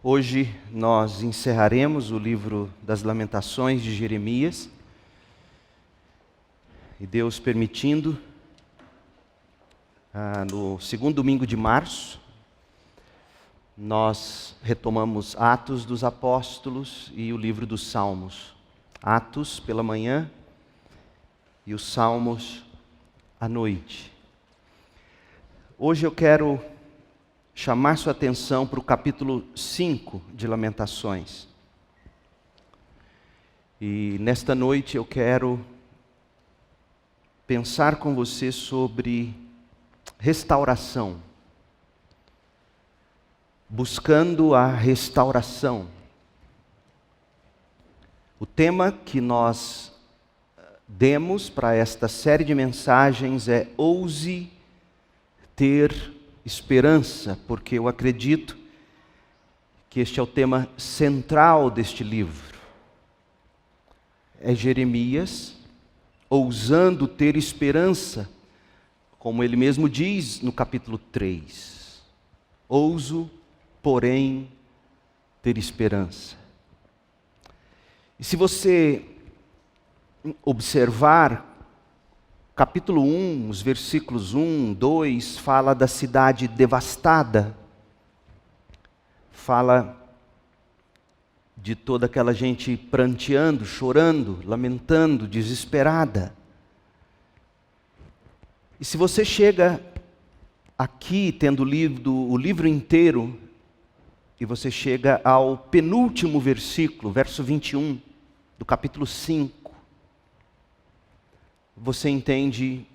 Hoje nós encerraremos o livro das Lamentações de Jeremias. E Deus permitindo, no segundo domingo de março, nós retomamos Atos dos Apóstolos e o livro dos Salmos. Atos pela manhã e os Salmos à noite. Hoje eu quero chamar sua atenção para o capítulo 5 de Lamentações. E nesta noite eu quero pensar com você sobre restauração. Buscando a restauração. O tema que nós demos para esta série de mensagens é Ouse ter esperança, porque eu acredito que este é o tema central deste livro. É Jeremias ousando ter esperança, como ele mesmo diz no capítulo 3. Ouso, porém, ter esperança. E se você observar, capítulo 1, os versículos 1, 2, fala da cidade devastada, fala de toda aquela gente pranteando, chorando, lamentando, desesperada. E se você chega aqui, tendo lido o livro inteiro, e você chega ao penúltimo versículo, verso 21, do capítulo 5, você entende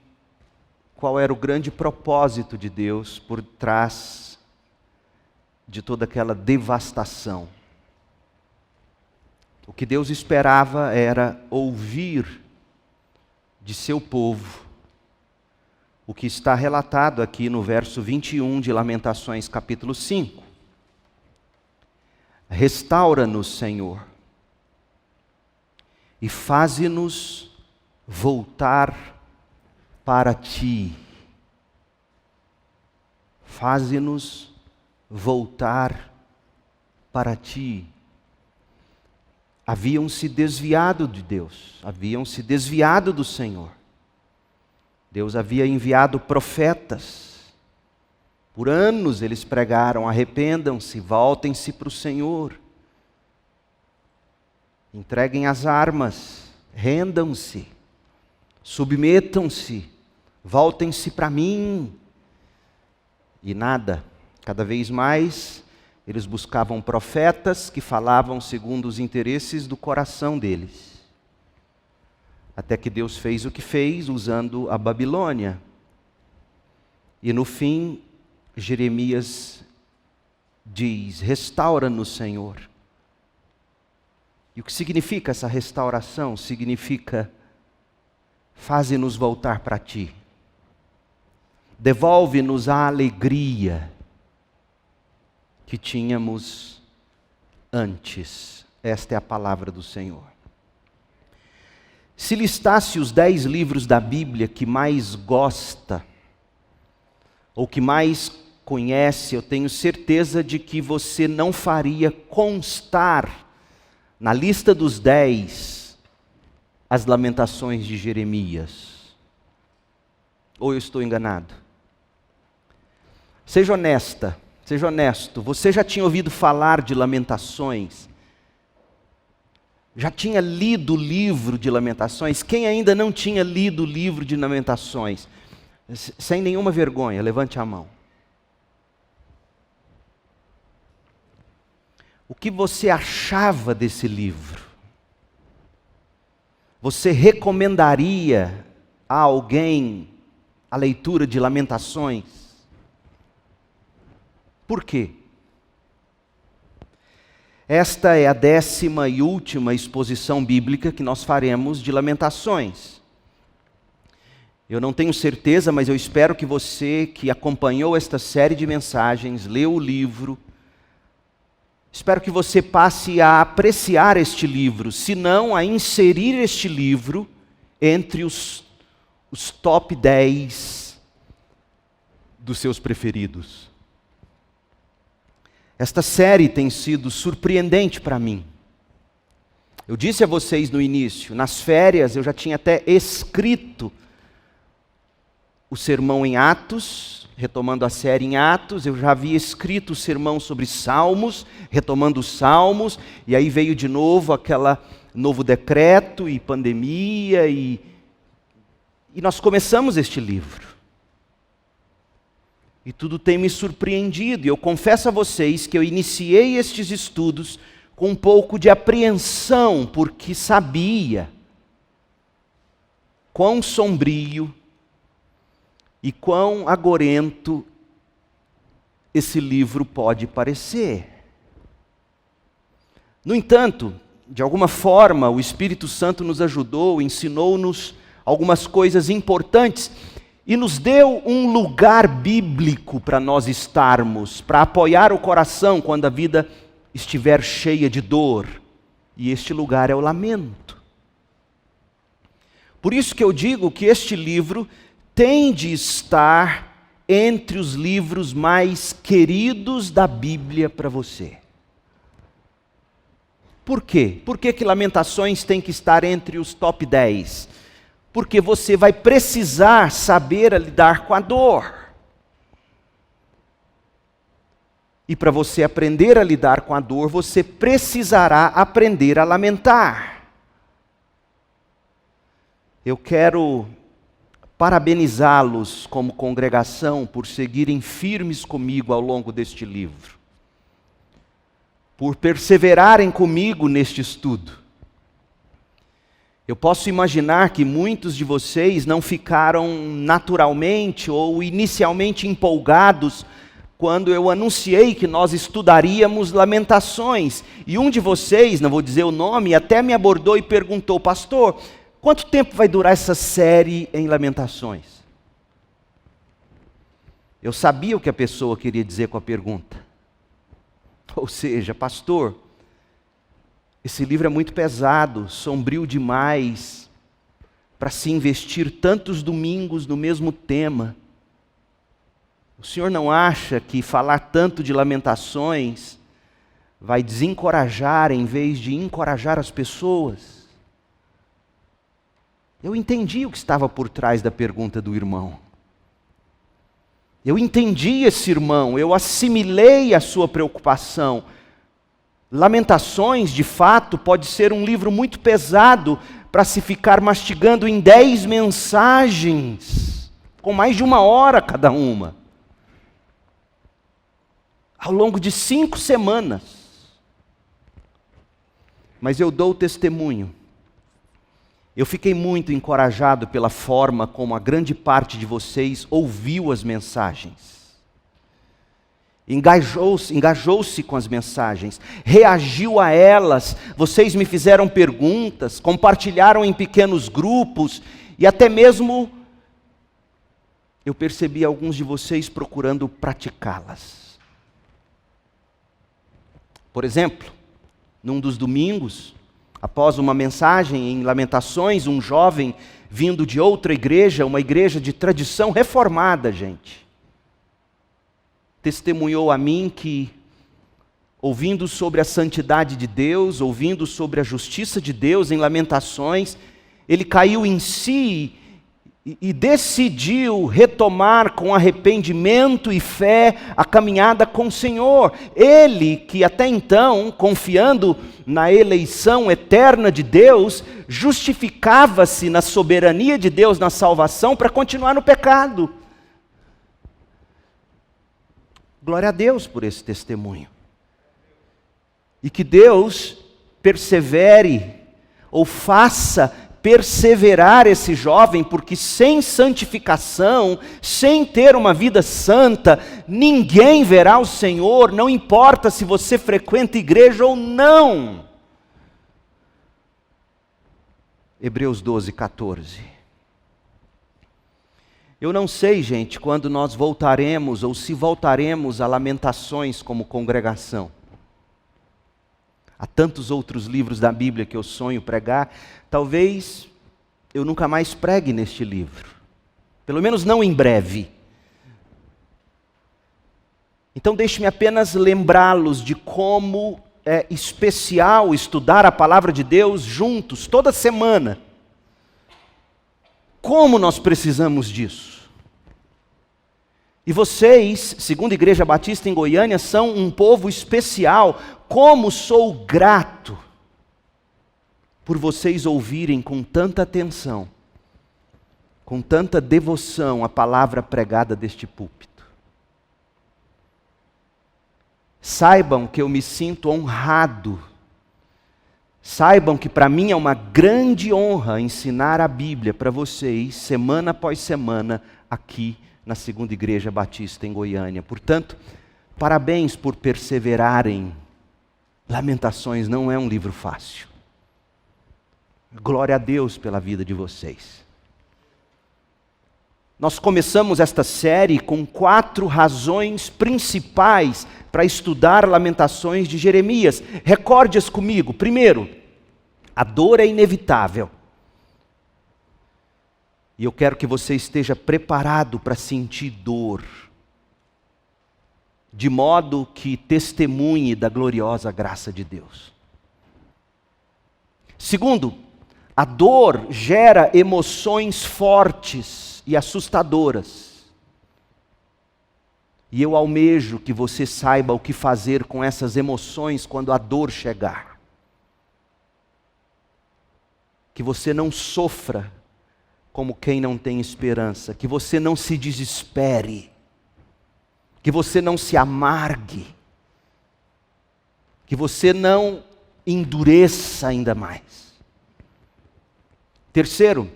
qual era o grande propósito de Deus por trás de toda aquela devastação. O que Deus esperava era ouvir de seu povo o que está relatado aqui no verso 21 de Lamentações, capítulo 5. Restaura-nos, Senhor, e faze-nos voltar para Ti. Faze-nos voltar para Ti. Haviam se desviado de Deus, haviam se desviado do Senhor. Deus havia enviado profetas. Por anos eles pregaram: arrependam-se, voltem-se para o Senhor. Entreguem as armas, rendam-se. Submetam-se, voltem-se para mim. E nada, cada vez mais eles buscavam profetas que falavam segundo os interesses do coração deles. Até que Deus fez o que fez, usando a Babilônia. E no fim, Jeremias diz: restaura-nos, Senhor. E o que significa essa restauração? Significa: faze-nos voltar para Ti. Devolve-nos a alegria que tínhamos antes. Esta é a palavra do Senhor. Se listasse os 10 livros da Bíblia que mais gosta, ou que mais conhece, eu tenho certeza de que você não faria constar na lista dos 10 as Lamentações de Jeremias. Ou eu estou enganado? Seja honesto, você já tinha ouvido falar de Lamentações? Já tinha lido o livro de Lamentações? Quem ainda não tinha lido o livro de Lamentações? Sem nenhuma vergonha, levante a mão. O que você achava desse livro? Você recomendaria a alguém a leitura de Lamentações? Por quê? Esta é a 10ª e última exposição bíblica que nós faremos de Lamentações. Eu não tenho certeza, mas eu espero que você que acompanhou esta série de mensagens, leu o livro, espero que você passe a apreciar este livro, se não a inserir este livro entre os top 10 dos seus preferidos. Esta série tem sido surpreendente para mim. Eu disse a vocês no início, nas férias eu já tinha até escrito o sermão em Atos, retomando a série em Atos, eu já havia escrito o sermão sobre Salmos, retomando os Salmos, e aí veio de novo aquela novo decreto e pandemia, e nós começamos este livro. E tudo tem me surpreendido, e eu confesso a vocês que eu iniciei estes estudos com um pouco de apreensão, porque sabia quão sombrio e quão agorento esse livro pode parecer. No entanto, de alguma forma, o Espírito Santo nos ajudou, ensinou-nos algumas coisas importantes e nos deu um lugar bíblico para nós estarmos, para apoiar o coração quando a vida estiver cheia de dor. E este lugar é o lamento. Por isso que eu digo que este livro tem de estar entre os livros mais queridos da Bíblia para você. Por quê? Por que Lamentações tem que estar entre os top 10? Porque você vai precisar saber lidar com a dor. E para você aprender a lidar com a dor, você precisará aprender a lamentar. Eu quero parabenizá-los como congregação por seguirem firmes comigo ao longo deste livro, por perseverarem comigo neste estudo. Eu posso imaginar que muitos de vocês não ficaram naturalmente ou inicialmente empolgados quando eu anunciei que nós estudaríamos Lamentações. E um de vocês, não vou dizer o nome, até me abordou e perguntou: pastor, quanto tempo vai durar essa série em Lamentações? Eu sabia o que a pessoa queria dizer com a pergunta. Ou seja, pastor, esse livro é muito pesado, sombrio demais, para se investir tantos domingos no mesmo tema. O senhor não acha que falar tanto de Lamentações vai desencorajar em vez de encorajar as pessoas? Eu entendi o que estava por trás da pergunta do irmão. Eu entendi esse irmão, eu assimilei a sua preocupação. Lamentações, de fato, pode ser um livro muito pesado para se ficar mastigando em 10 mensagens, com mais de 1 hora cada uma, ao longo de 5 semanas. Mas eu dou testemunho. Eu fiquei muito encorajado pela forma como a grande parte de vocês ouviu as mensagens. Engajou-se com as mensagens, reagiu a elas. Vocês me fizeram perguntas, compartilharam em pequenos grupos e até mesmo eu percebi alguns de vocês procurando praticá-las. Por exemplo, num dos domingos, após uma mensagem em Lamentações, um jovem vindo de outra igreja, uma igreja de tradição reformada, gente, testemunhou a mim que, ouvindo sobre a santidade de Deus, ouvindo sobre a justiça de Deus em Lamentações, ele caiu em si e decidiu retomar com arrependimento e fé a caminhada com o Senhor. Ele, que até então, confiando na eleição eterna de Deus, justificava-se na soberania de Deus na salvação para continuar no pecado. Glória a Deus por esse testemunho. E que Deus persevere ou faça perseverar esse jovem, porque sem santificação, sem ter uma vida santa, ninguém verá o Senhor, não importa se você frequenta igreja ou não. Hebreus 12, 14. Eu não sei, gente, quando nós voltaremos ou se voltaremos a Lamentações como congregação. Há tantos outros livros da Bíblia que eu sonho pregar. Talvez eu nunca mais pregue neste livro. Pelo menos não em breve. Então deixe-me apenas lembrá-los de como é especial estudar a palavra de Deus juntos, toda semana. Como nós precisamos disso. E vocês, segundo a Igreja Batista em Goiânia, são um povo especial. Como sou grato por vocês ouvirem com tanta atenção, com tanta devoção a palavra pregada deste púlpito. Saibam que eu me sinto honrado. Saibam que para mim é uma grande honra ensinar a Bíblia para vocês, semana após semana, aqui na Segunda Igreja Batista em Goiânia. Portanto, parabéns por perseverarem. Lamentações não é um livro fácil. Glória a Deus pela vida de vocês. Nós começamos esta série com 4 razões principais para estudar Lamentações de Jeremias. Recorde-as comigo. Primeiro, a dor é inevitável. E eu quero que você esteja preparado para sentir dor, de modo que testemunhe da gloriosa graça de Deus. Segundo, a dor gera emoções fortes e assustadoras. E eu almejo que você saiba o que fazer com essas emoções quando a dor chegar. Que você não sofra como quem não tem esperança, que você não se desespere, que você não se amargue, que você não endureça ainda mais. Terceiro,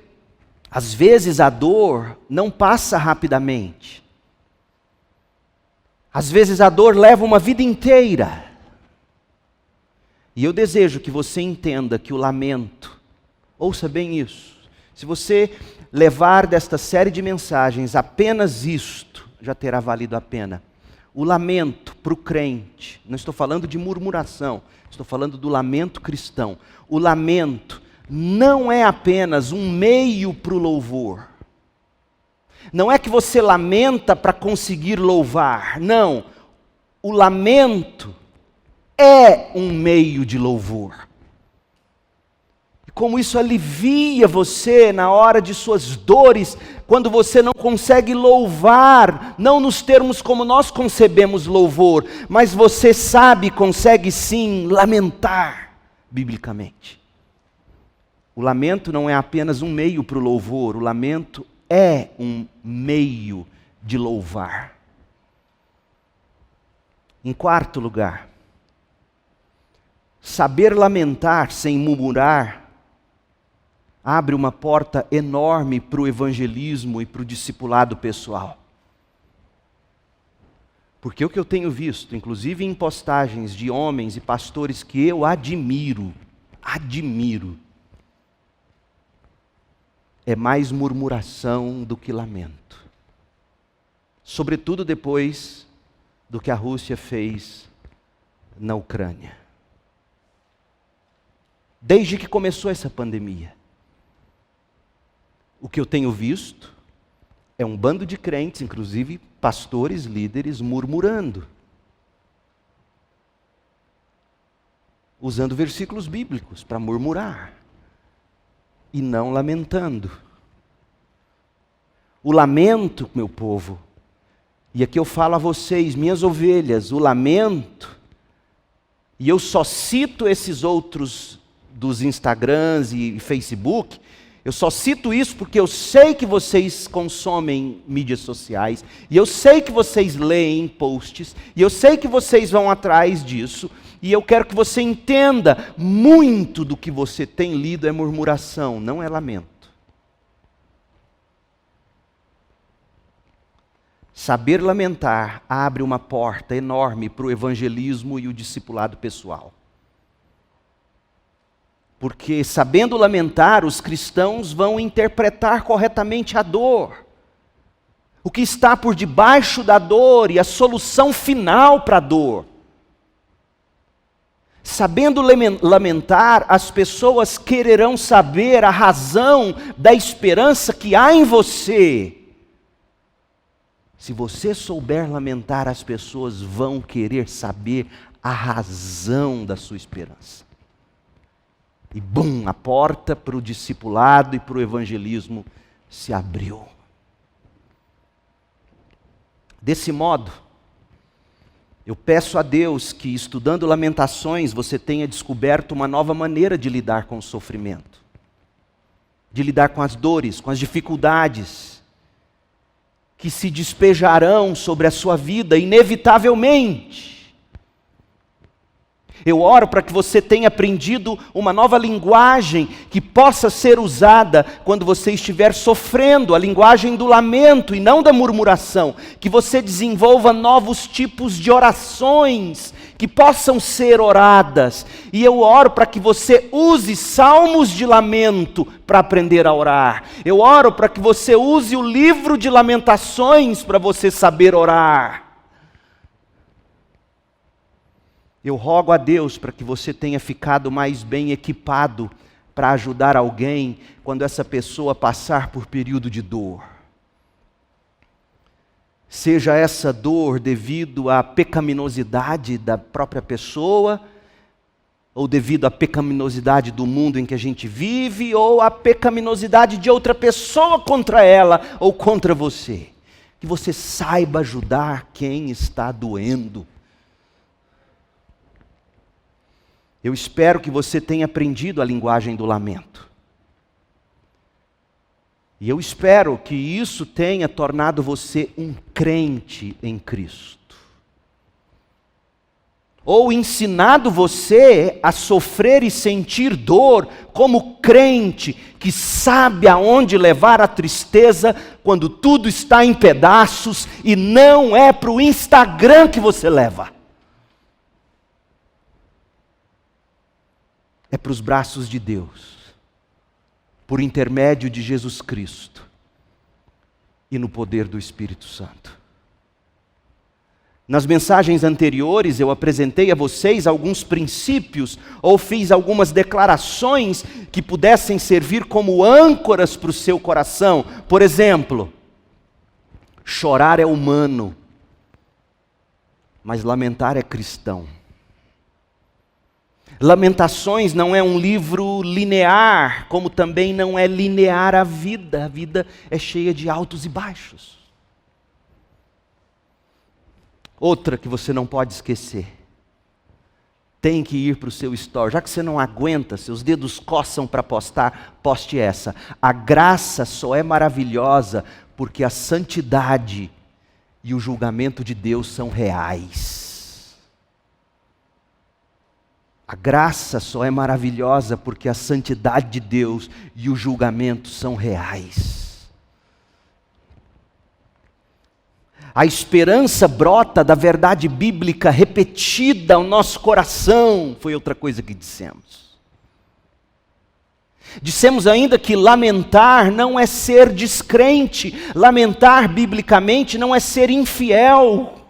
às vezes a dor não passa rapidamente. Às vezes a dor leva uma vida inteira. E eu desejo que você entenda que o lamento, ouça bem isso, se você levar desta série de mensagens apenas isto, já terá valido a pena. O lamento para o crente, não estou falando de murmuração, estou falando do lamento cristão. O lamento não é apenas um meio para o louvor. Não é que você lamenta para conseguir louvar, não. O lamento é um meio de louvor. E como isso alivia você na hora de suas dores, quando você não consegue louvar, não nos termos como nós concebemos louvor, mas você sabe, consegue sim lamentar biblicamente. O lamento não é apenas um meio para o louvor, o lamento é um meio de louvar. Em quarto lugar, saber lamentar sem murmurar abre uma porta enorme para o evangelismo e para o discipulado pessoal. Porque o que eu tenho visto, inclusive em postagens de homens e pastores que eu admiro, é mais murmuração do que lamento. Sobretudo depois do que a Rússia fez na Ucrânia. Desde que começou essa pandemia, o que eu tenho visto é um bando de crentes, inclusive pastores, líderes, murmurando. Usando versículos bíblicos para murmurar. E não lamentando. O lamento, meu povo, e aqui eu falo a vocês, minhas ovelhas, o lamento, e eu só cito esses outros dos Instagrams e Facebook, eu só cito isso porque eu sei que vocês consomem mídias sociais, e eu sei que vocês leem posts, e eu sei que vocês vão atrás disso, e eu quero que você entenda, muito do que você tem lido é murmuração, não é lamento. Saber lamentar abre uma porta enorme para o evangelismo e o discipulado pessoal. Porque sabendo lamentar, os cristãos vão interpretar corretamente a dor. O que está por debaixo da dor e a solução final para a dor. Sabendo lamentar, as pessoas quererão saber a razão da esperança que há em você. Se você souber lamentar, as pessoas vão querer saber a razão da sua esperança. E bum, a porta para o discipulado e para o evangelismo se abriu. Desse modo, eu peço a Deus que, estudando Lamentações, você tenha descoberto uma nova maneira de lidar com o sofrimento, de lidar com as dores, com as dificuldades, que se despejarão sobre a sua vida inevitavelmente. Eu oro para que você tenha aprendido uma nova linguagem que possa ser usada quando você estiver sofrendo, a linguagem do lamento e não da murmuração. Que você desenvolva novos tipos de orações que possam ser oradas. E eu oro para que você use salmos de lamento para aprender a orar. Eu oro para que você use o livro de Lamentações para você saber orar. Eu rogo a Deus para que você tenha ficado mais bem equipado para ajudar alguém quando essa pessoa passar por período de dor. Seja essa dor devido à pecaminosidade da própria pessoa, ou devido à pecaminosidade do mundo em que a gente vive, ou à pecaminosidade de outra pessoa contra ela ou contra você. Que você saiba ajudar quem está doendo. Eu espero que você tenha aprendido a linguagem do lamento. E eu espero que isso tenha tornado você um crente em Cristo. Ou ensinado você a sofrer e sentir dor como crente que sabe aonde levar a tristeza quando tudo está em pedaços e não é para o Instagram que você leva. É para os braços de Deus, por intermédio de Jesus Cristo e no poder do Espírito Santo. Nas mensagens anteriores eu apresentei a vocês alguns princípios ou fiz algumas declarações que pudessem servir como âncoras para o seu coração. Por exemplo, chorar é humano, mas lamentar é cristão. Lamentações não é um livro linear, como também não é linear a vida. A vida é cheia de altos e baixos. Outra que você não pode esquecer. Tem que ir para o seu story. Já que você não aguenta, seus dedos coçam para postar, poste essa. A graça só é maravilhosa porque a santidade e o julgamento de Deus são reais. A graça só é maravilhosa porque a santidade de Deus e o julgamento são reais. A esperança brota da verdade bíblica repetida ao nosso coração, foi outra coisa que dissemos. Dissemos ainda que lamentar não é ser descrente, lamentar biblicamente não é ser infiel.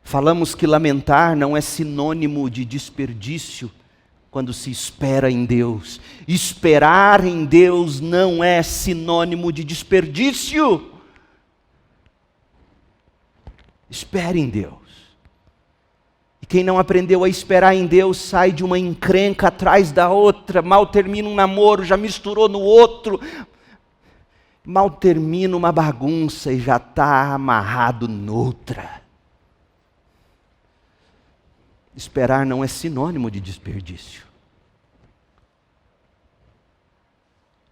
Falamos que lamentar não é sinônimo de desperdício quando se espera em Deus. Esperar em Deus não é sinônimo de desperdício. Espere em Deus. E quem não aprendeu a esperar em Deus sai de uma encrenca atrás da outra. Mal termina um namoro, já misturou no outro. Mal termina uma bagunça e já está amarrado noutra. Esperar não é sinônimo de desperdício.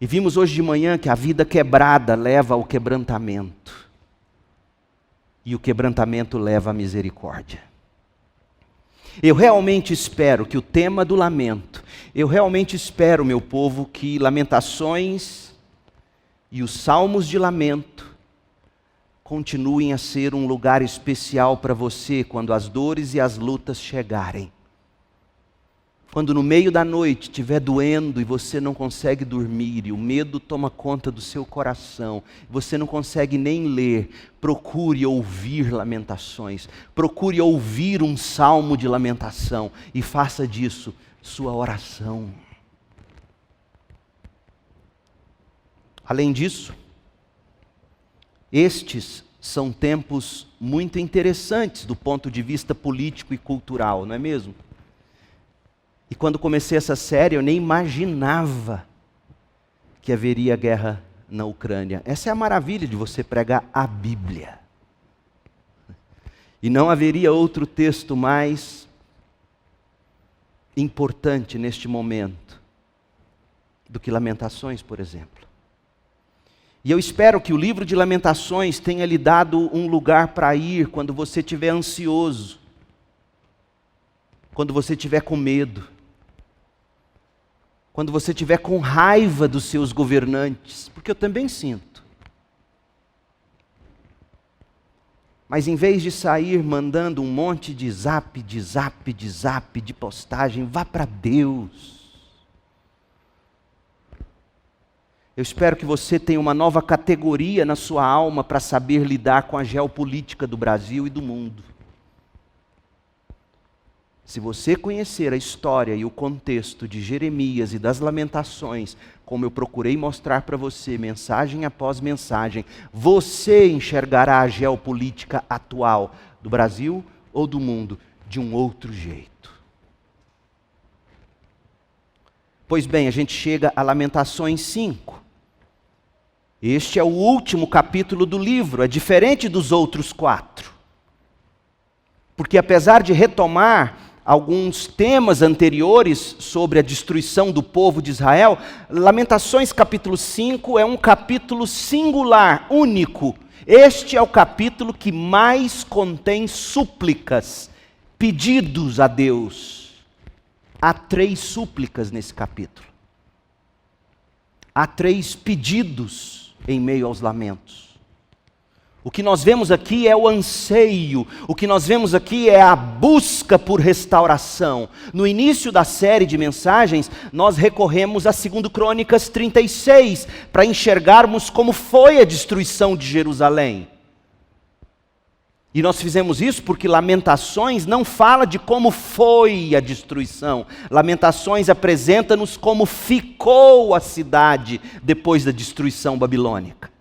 E vimos hoje de manhã que a vida quebrada leva ao quebrantamento. E o quebrantamento leva à misericórdia. Eu realmente espero que o tema do lamento, eu realmente espero, meu povo, que Lamentações e os Salmos de Lamento continuem a ser um lugar especial para você quando as dores e as lutas chegarem. Quando no meio da noite estiver doendo e você não consegue dormir e o medo toma conta do seu coração, você não consegue nem ler, procure ouvir Lamentações, procure ouvir um salmo de lamentação e faça disso sua oração. Além disso, Estes são tempos muito interessantes do ponto de vista político e cultural, não é mesmo? E quando comecei essa série, eu nem imaginava que haveria guerra na Ucrânia. Essa é a maravilha de você pregar a Bíblia. E não haveria outro texto mais importante neste momento do que Lamentações, por exemplo. E eu espero que o livro de Lamentações tenha lhe dado um lugar para ir quando você estiver ansioso, quando você estiver com medo, quando você estiver com raiva dos seus governantes, porque eu também sinto. Mas em vez de sair mandando um monte de zap, de postagem, vá para Deus. Eu espero que você tenha uma nova categoria na sua alma para saber lidar com a geopolítica do Brasil e do mundo. Se você conhecer a história e o contexto de Jeremias e das Lamentações, como eu procurei mostrar para você, mensagem após mensagem, você enxergará a geopolítica atual do Brasil ou do mundo de um outro jeito. Pois bem, a gente chega a Lamentações 5. Este é o último capítulo do livro, é diferente dos outros 4. Porque apesar de retomar alguns temas anteriores sobre a destruição do povo de Israel, Lamentações capítulo 5 é um capítulo singular, único. Este é o capítulo que mais contém súplicas, pedidos a Deus. Há 3 súplicas nesse capítulo. Há 3 pedidos em meio aos lamentos. O que nós vemos aqui é o anseio, o que nós vemos aqui é a busca por restauração. No início da série de mensagens, nós recorremos a 2 Crônicas 36, para enxergarmos como foi a destruição de Jerusalém. E nós fizemos isso porque Lamentações não fala de como foi a destruição. Lamentações apresenta-nos como ficou a cidade depois da destruição babilônica.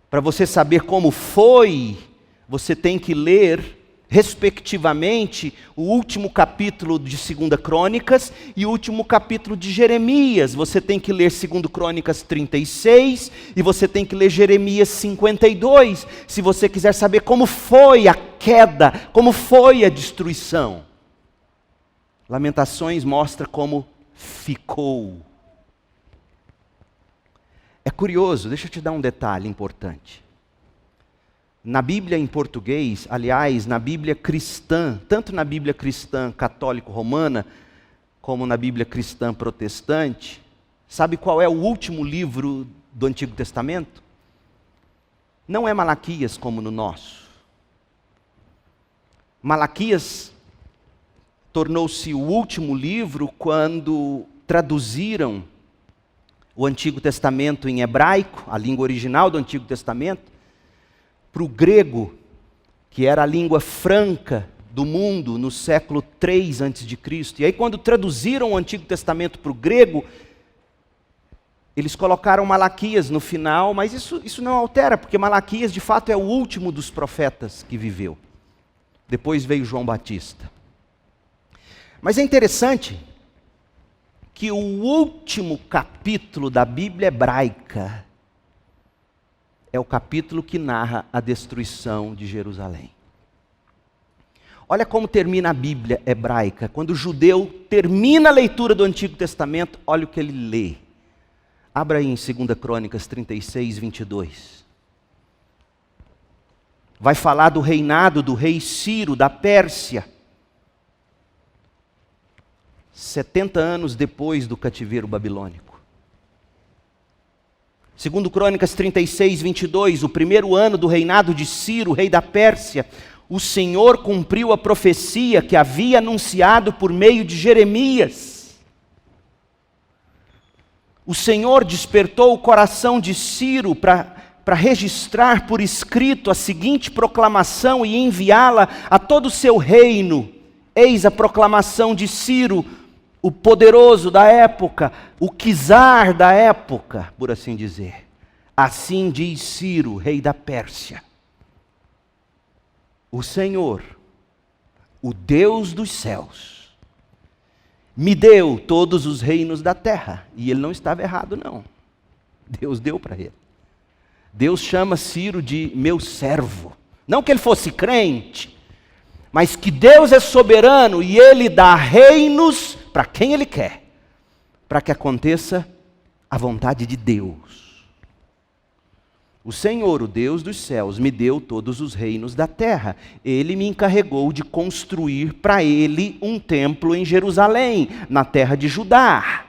Para você saber como foi, você tem que ler, respectivamente, o último capítulo de 2 Crônicas e o último capítulo de Jeremias. Você tem que ler 2 Crônicas 36 e você tem que ler Jeremias 52, se você quiser saber como foi a queda, como foi a destruição. Lamentações mostra como ficou. É curioso, deixa eu te dar um detalhe importante. Na Bíblia em português, aliás, na Bíblia cristã, tanto na Bíblia cristã católico-romana, como na Bíblia cristã protestante, sabe qual é o último livro do Antigo Testamento? Não é Malaquias como no nosso. Malaquias tornou-se o último livro quando traduziram o Antigo Testamento em hebraico, a língua original do Antigo Testamento, para o grego, que era a língua franca do mundo no século 3 a.C. E aí quando traduziram o Antigo Testamento para o grego, eles colocaram Malaquias no final, mas isso não altera, porque Malaquias de fato é o último dos profetas que viveu. Depois veio João Batista. Mas é interessante que o último capítulo da Bíblia hebraica é o capítulo que narra a destruição de Jerusalém. Olha como termina a Bíblia hebraica. Quando o judeu termina a leitura do Antigo Testamento, olha o que ele lê. Abra aí em 2 Crônicas 36, 22. Vai falar do reinado do rei Ciro, da Pérsia. 70 anos depois do cativeiro babilônico. 2 Crônicas 36, 22, o primeiro ano do reinado de Ciro, rei da Pérsia, o Senhor cumpriu a profecia que havia anunciado por meio de Jeremias. O Senhor despertou o coração de Ciro para registrar por escrito a seguinte proclamação e enviá-la a todo o seu reino. Eis a proclamação de Ciro, o poderoso da época, o czar da época, por assim dizer. assim diz Ciro, rei da Pérsia: o Senhor, o Deus dos céus, me deu todos os reinos da terra. E ele não estava errado, não. Deus deu para ele. Deus chama Ciro de meu servo. Não que ele fosse crente, mas que Deus é soberano e ele dá reinos para quem ele quer, para que aconteça a vontade de Deus. O Senhor, o Deus dos céus, me deu todos os reinos da terra. Ele me encarregou de construir para ele um templo em Jerusalém, na terra de Judá.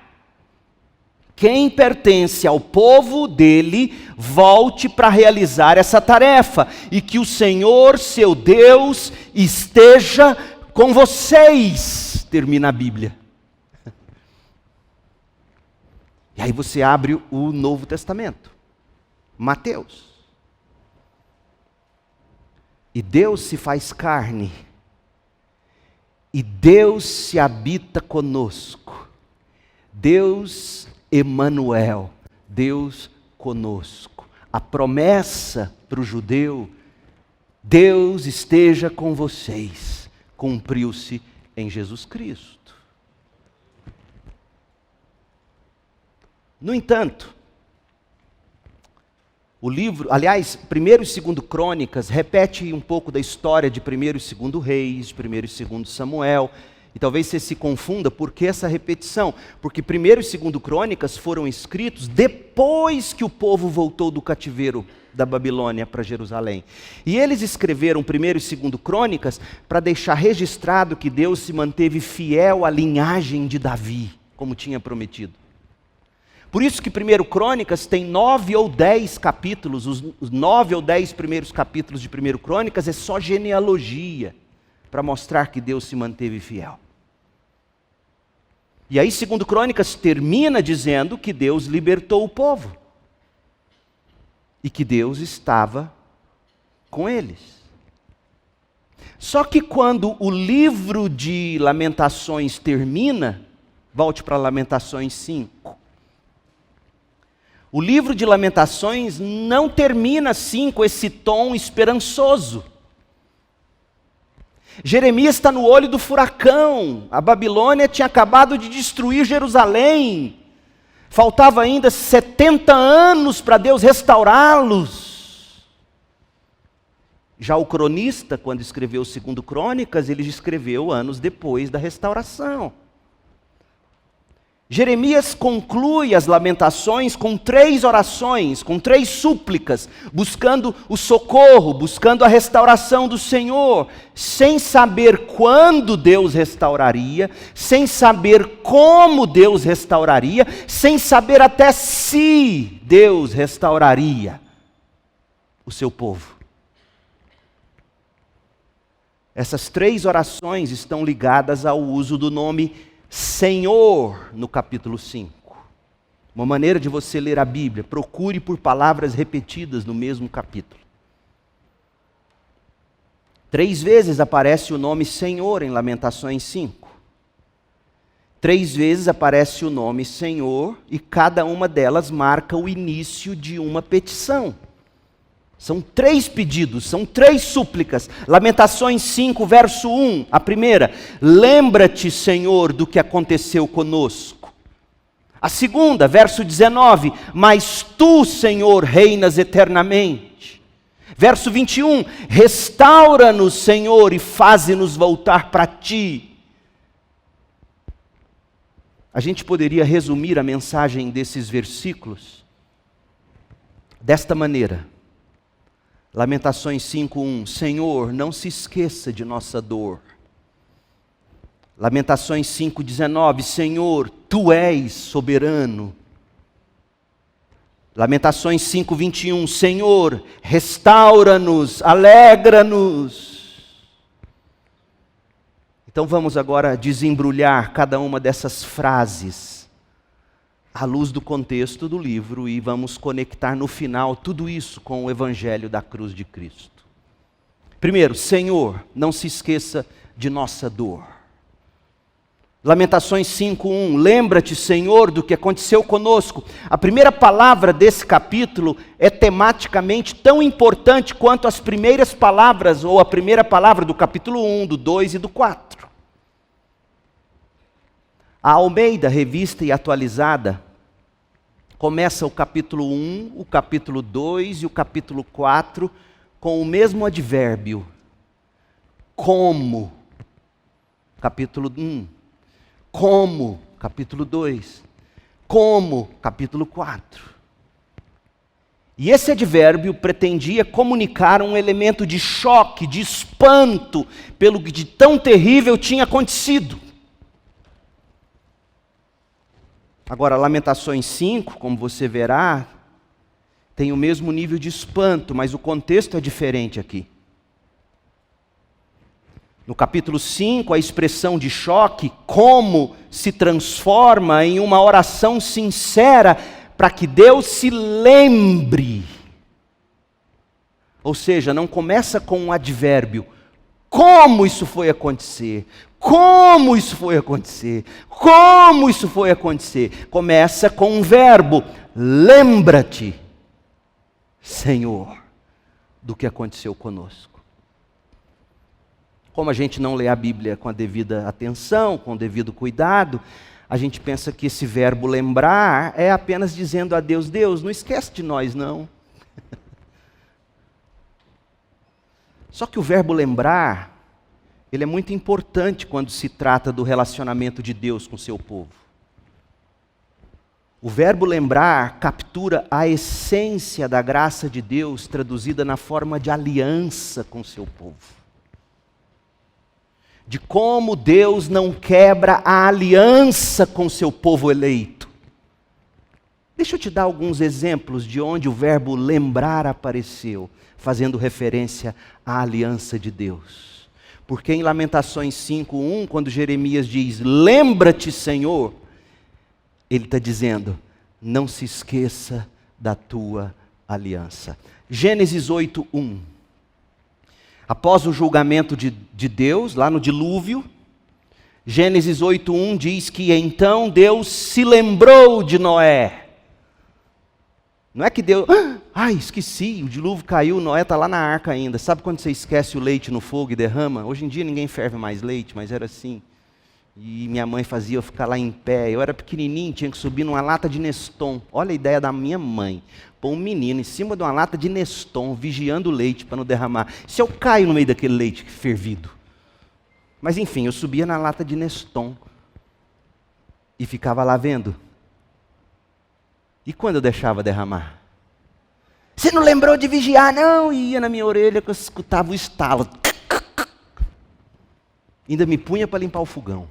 Quem pertence ao povo dele, volte para realizar essa tarefa. E que o Senhor, seu Deus, esteja com vocês. Termina a Bíblia. E aí você abre o Novo Testamento. Mateus. E Deus se faz carne. E Deus se habita conosco. Deus Emanuel, Deus conosco. A promessa para o judeu, Deus esteja com vocês, cumpriu-se em Jesus Cristo. No entanto, o livro, aliás, 1º e 2º Crônicas, repete um pouco da história de 1º e 2º Reis, de 1º e 2º Samuel. E talvez você se confunda, por que essa repetição? Porque 1º e 2º Crônicas foram escritos depois que o povo voltou do cativeiro da Babilônia para Jerusalém. E eles escreveram 1º e 2º Crônicas para deixar registrado que Deus se manteve fiel à linhagem de Davi, como tinha prometido. Por isso que 1º Crônicas tem 9 ou 10 capítulos, os 9 ou 10 primeiros capítulos de 1º Crônicas é só genealogia, para mostrar que Deus se manteve fiel. E aí 2º Crônicas termina dizendo que Deus libertou o povo. E que Deus estava com eles. Só que quando o livro de Lamentações termina, volte para Lamentações 5. O livro de Lamentações não termina assim com esse tom esperançoso. Jeremias está no olho do furacão. A Babilônia tinha acabado de destruir Jerusalém. Faltava ainda 70 anos para Deus restaurá-los. Já o cronista, quando escreveu 2º Crônicas, ele escreveu anos depois da restauração. Jeremias conclui as Lamentações com 3 orações, com 3 súplicas, buscando o socorro, buscando a restauração do Senhor, sem saber quando Deus restauraria, sem saber como Deus restauraria, sem saber até se Deus restauraria o seu povo. Essas 3 orações estão ligadas ao uso do nome Senhor no capítulo 5. Uma maneira de você ler a Bíblia, procure por palavras repetidas no mesmo capítulo. 3 vezes aparece o nome Senhor em Lamentações 5. 3 vezes aparece o nome Senhor e cada uma delas marca o início de uma petição. São 3 pedidos, são 3 súplicas. Lamentações 5, verso 1, a primeira: lembra-te, Senhor, do que aconteceu conosco. A segunda, verso 19: mas tu, Senhor, reinas eternamente. Verso 21: restaura-nos, Senhor, e faze-nos voltar para ti. A gente poderia resumir a mensagem desses versículos desta maneira. Lamentações 5:1, Senhor, não se esqueça de nossa dor. Lamentações 5:19, Senhor, Tu és soberano. Lamentações 5:21, Senhor, restaura-nos, alegra-nos. Então vamos agora desembrulhar cada uma dessas frases à luz do contexto do livro e vamos conectar no final tudo isso com o Evangelho da cruz de Cristo. Primeiro, Senhor, não se esqueça de nossa dor. Lamentações 5:1, lembra-te, Senhor, do que aconteceu conosco. A primeira palavra desse capítulo é tematicamente tão importante quanto as primeiras palavras, ou a primeira palavra do capítulo 1, do 2 e do 4. A Almeida, revista e atualizada, começa o capítulo 1, o capítulo 2 e o capítulo 4 com o mesmo advérbio. Como, capítulo 1. Como, capítulo 2. Como, capítulo 4. E esse advérbio pretendia comunicar um elemento de choque, de espanto, pelo que de tão terrível tinha acontecido. Agora, Lamentações 5, como você verá, tem o mesmo nível de espanto, mas o contexto é diferente aqui. No capítulo 5, a expressão de choque, como, se transforma em uma oração sincera para que Deus se lembre. Ou seja, não começa com um advérbio. Como isso foi acontecer? Como isso foi acontecer? Como isso foi acontecer? Começa com um verbo. Lembra-te, Senhor, do que aconteceu conosco. Como a gente não lê a Bíblia com a devida atenção, com o devido cuidado, a gente pensa que esse verbo lembrar é apenas dizendo a Deus, Deus, não esquece de nós não. Só que o verbo lembrar, ele é muito importante quando se trata do relacionamento de Deus com o seu povo. O verbo lembrar captura a essência da graça de Deus traduzida na forma de aliança com o seu povo. De como Deus não quebra a aliança com o seu povo eleito. Deixa eu te dar alguns exemplos de onde o verbo lembrar apareceu, fazendo referência à aliança de Deus. Porque em Lamentações 5:1, quando Jeremias diz, lembra-te, Senhor, ele está dizendo, não se esqueça da tua aliança. Gênesis 8:1. Após o julgamento de Deus, lá no dilúvio, Gênesis 8:1 diz que então Deus se lembrou de Noé. Não é que Deus, esqueci, o dilúvio caiu, Noé está lá na arca ainda. Sabe quando você esquece o leite no fogo e derrama? Hoje em dia ninguém ferve mais leite, mas era assim. E minha mãe fazia eu ficar lá em pé. Eu era pequenininho, tinha que subir numa lata de Neston. Olha a ideia da minha mãe. Pôr um menino em cima de uma lata de Neston, vigiando o leite para não derramar. Se eu caio no meio daquele leite fervido. Mas enfim, eu subia na lata de Neston. E ficava lá vendo. E quando eu deixava derramar? Você não lembrou de vigiar, não? E ia na minha orelha que eu escutava o estalo. Ainda me punha para limpar o fogão.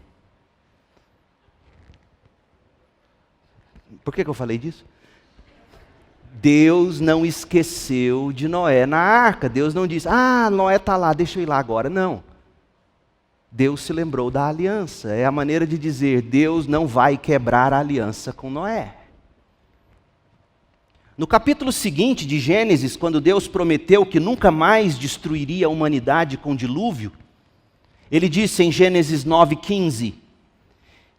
Por que eu falei disso? Deus não esqueceu de Noé na arca. Deus não disse, Noé está lá, deixa eu ir lá agora. Não. Deus se lembrou da aliança. É a maneira de dizer, Deus não vai quebrar a aliança com Noé. No capítulo seguinte de Gênesis, quando Deus prometeu que nunca mais destruiria a humanidade com dilúvio, ele disse em Gênesis 9:15,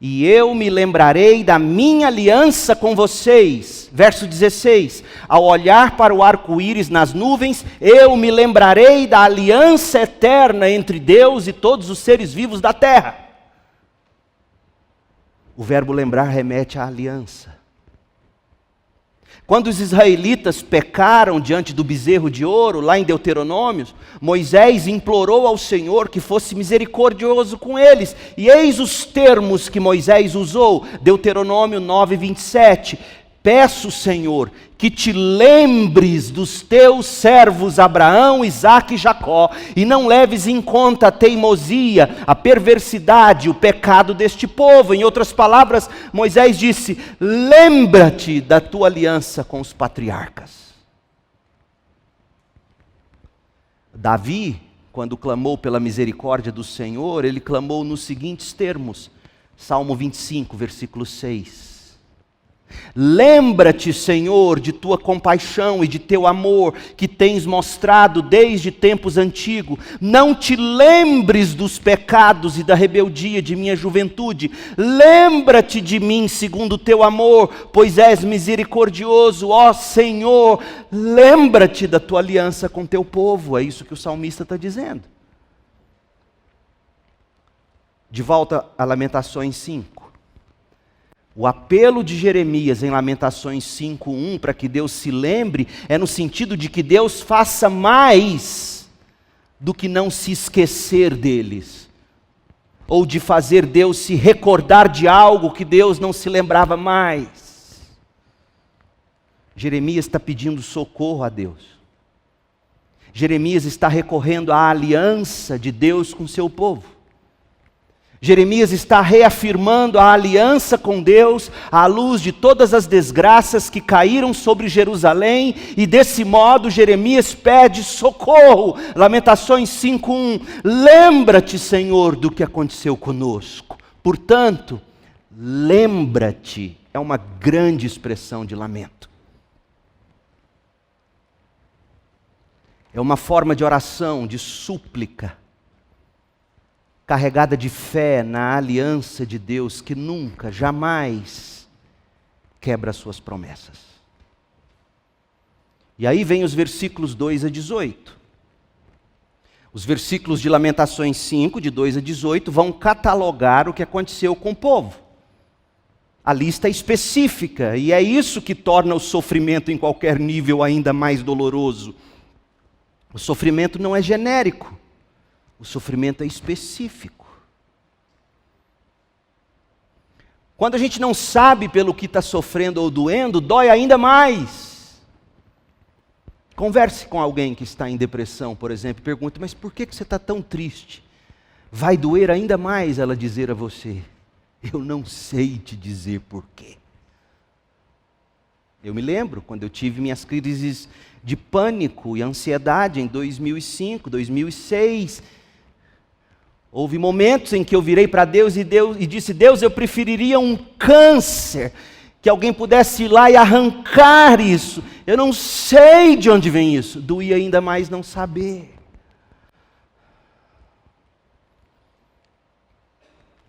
e eu me lembrarei da minha aliança com vocês. Verso 16, ao olhar para o arco-íris nas nuvens, eu me lembrarei da aliança eterna entre Deus e todos os seres vivos da terra. O verbo lembrar remete à aliança. Quando os israelitas pecaram diante do bezerro de ouro, lá em Deuteronômios, Moisés implorou ao Senhor que fosse misericordioso com eles. E eis os termos que Moisés usou, Deuteronômio 9:27. Peço, Senhor, que te lembres dos teus servos Abraão, Isaque e Jacó, e não leves em conta a teimosia, a perversidade, o pecado deste povo. Em outras palavras, Moisés disse, lembra-te da tua aliança com os patriarcas. Davi, quando clamou pela misericórdia do Senhor, ele clamou nos seguintes termos, Salmo 25, versículo 6. Lembra-te, Senhor, de tua compaixão e de teu amor que tens mostrado desde tempos antigos. Não te lembres dos pecados e da rebeldia de minha juventude. Lembra-te de mim segundo o teu amor, pois és misericordioso, ó Senhor. Lembra-te da tua aliança com teu povo. É isso que o salmista está dizendo. De volta a Lamentações 5. O apelo de Jeremias em Lamentações 5:1 para que Deus se lembre é no sentido de que Deus faça mais do que não se esquecer deles, ou de fazer Deus se recordar de algo que Deus não se lembrava mais. Jeremias está pedindo socorro a Deus. Jeremias está recorrendo à aliança de Deus com seu povo. Jeremias está reafirmando a aliança com Deus à luz de todas as desgraças que caíram sobre Jerusalém, e desse modo Jeremias pede socorro. Lamentações 5:1. Lembra-te, Senhor, do que aconteceu conosco. Portanto, lembra-te é uma grande expressão de lamento. É uma forma de oração, de súplica, carregada de fé na aliança de Deus que nunca, jamais quebra as suas promessas. E aí vem os versículos 2 a 18. Os versículos de Lamentações 5, de 2 a 18, vão catalogar o que aconteceu com o povo. A lista é específica, e é isso que torna o sofrimento em qualquer nível ainda mais doloroso. O sofrimento não é genérico. O sofrimento é específico. Quando a gente não sabe pelo que está sofrendo ou doendo, dói ainda mais. Converse com alguém que está em depressão, por exemplo, e pergunte, mas por que você está tão triste? Vai doer ainda mais ela dizer a você, eu não sei te dizer por quê. Eu me lembro quando eu tive minhas crises de pânico e ansiedade em 2005, 2006, houve momentos em que eu virei para Deus e disse, Deus, eu preferiria um câncer, que alguém pudesse ir lá e arrancar isso. Eu não sei de onde vem isso. Doía ainda mais não saber.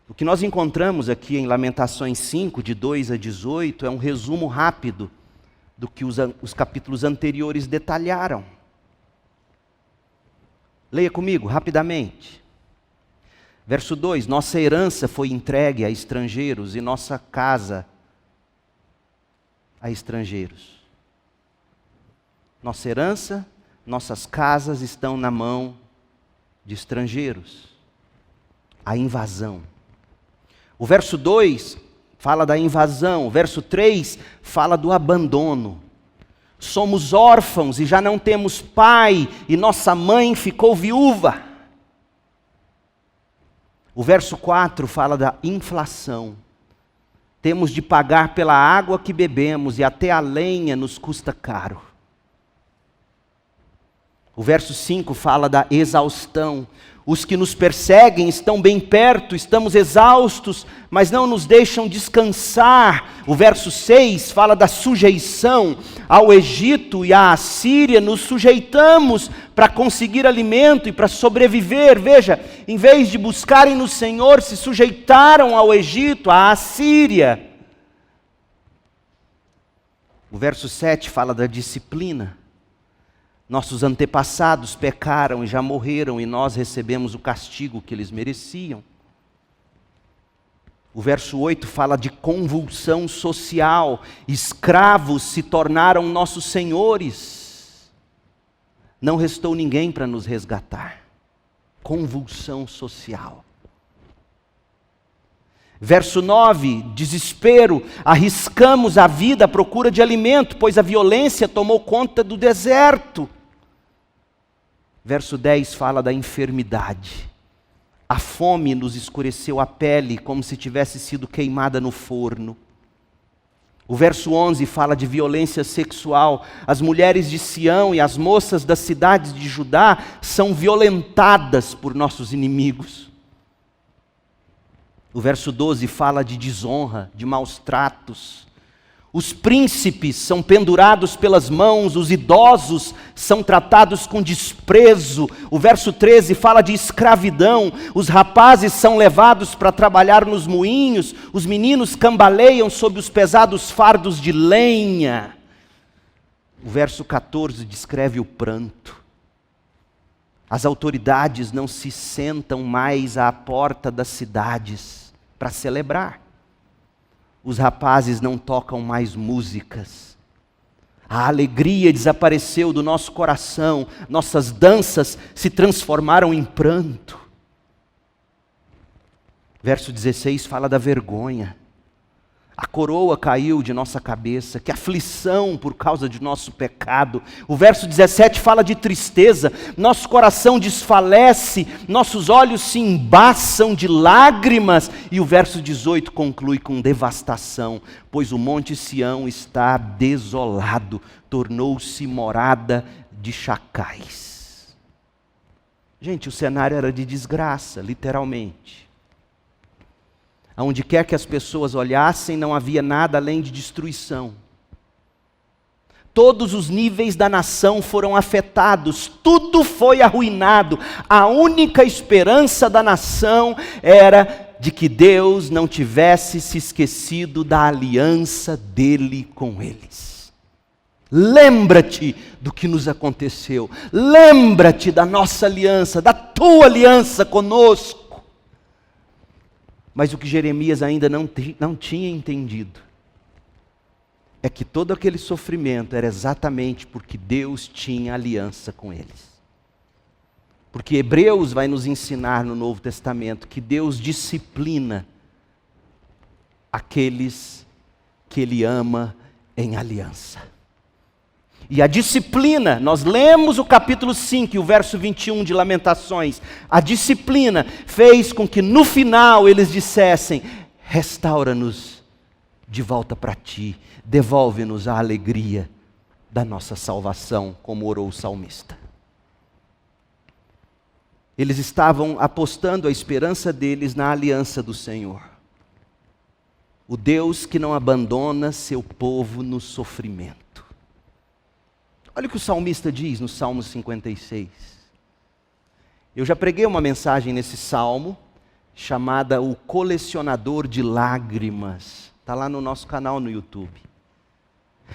O que nós encontramos aqui em Lamentações 5, de 2 a 18, é um resumo rápido do que os capítulos anteriores detalharam. Leia comigo, rapidamente. Verso 2, nossa herança foi entregue a estrangeiros e nossa casa a estrangeiros. Nossa herança, nossas casas estão na mão de estrangeiros. A invasão. O verso 2 fala da invasão, o verso 3 fala do abandono. Somos órfãos e já não temos pai, e nossa mãe ficou viúva. O verso 4 fala da inflação. Temos de pagar pela água que bebemos e até a lenha nos custa caro. O verso 5 fala da exaustão. Os que nos perseguem estão bem perto, estamos exaustos, mas não nos deixam descansar. O verso 6 fala da sujeição. Ao Egito e à Assíria nos sujeitamos para conseguir alimento e para sobreviver. Veja, em vez de buscarem no Senhor, se sujeitaram ao Egito, à Assíria. O verso 7 fala da disciplina. Nossos antepassados pecaram e já morreram, e nós recebemos o castigo que eles mereciam. O verso 8 fala de convulsão social. Escravos se tornaram nossos senhores. Não restou ninguém para nos resgatar. Convulsão social. Verso 9, desespero. Arriscamos a vida à procura de alimento, pois a violência tomou conta do deserto. Verso 10 fala da enfermidade. A fome nos escureceu a pele, como se tivesse sido queimada no forno. O verso 11 fala de violência sexual. As mulheres de Sião e as moças das cidades de Judá são violentadas por nossos inimigos. O verso 12 fala de desonra, de maus tratos. Os príncipes são pendurados pelas mãos, os idosos são tratados com desprezo. O verso 13 fala de escravidão. Os rapazes são levados para trabalhar nos moinhos, os meninos cambaleiam sob os pesados fardos de lenha. O verso 14 descreve o pranto. As autoridades não se sentam mais à porta das cidades para celebrar. Os rapazes não tocam mais músicas. A alegria desapareceu do nosso coração. Nossas danças se transformaram em pranto. Verso 16 fala da vergonha. A coroa caiu de nossa cabeça, que aflição por causa de nosso pecado. O verso 17 fala de tristeza, nosso coração desfalece, nossos olhos se embaçam de lágrimas. E o verso 18 conclui com devastação, pois o monte Sião está desolado, tornou-se morada de chacais. Gente, o cenário era de desgraça, literalmente. Aonde quer que as pessoas olhassem, não havia nada além de destruição. Todos os níveis da nação foram afetados, tudo foi arruinado. A única esperança da nação era de que Deus não tivesse se esquecido da aliança dele com eles. Lembra-te do que nos aconteceu, lembra-te da nossa aliança, da tua aliança conosco. Mas o que Jeremias ainda não tinha entendido é que todo aquele sofrimento era exatamente porque Deus tinha aliança com eles. Porque Hebreus vai nos ensinar no Novo Testamento que Deus disciplina aqueles que Ele ama em aliança. E a disciplina, nós lemos o capítulo 5 e o verso 21 de Lamentações. A disciplina fez com que no final eles dissessem: restaura-nos de volta para ti, devolve-nos a alegria da nossa salvação, como orou o salmista. Eles estavam apostando a esperança deles na aliança do Senhor. O Deus que não abandona seu povo no sofrimento. Olha o que o salmista diz no Salmo 56. Eu já preguei uma mensagem nesse salmo, chamada O Colecionador de Lágrimas. Está lá no nosso canal no YouTube.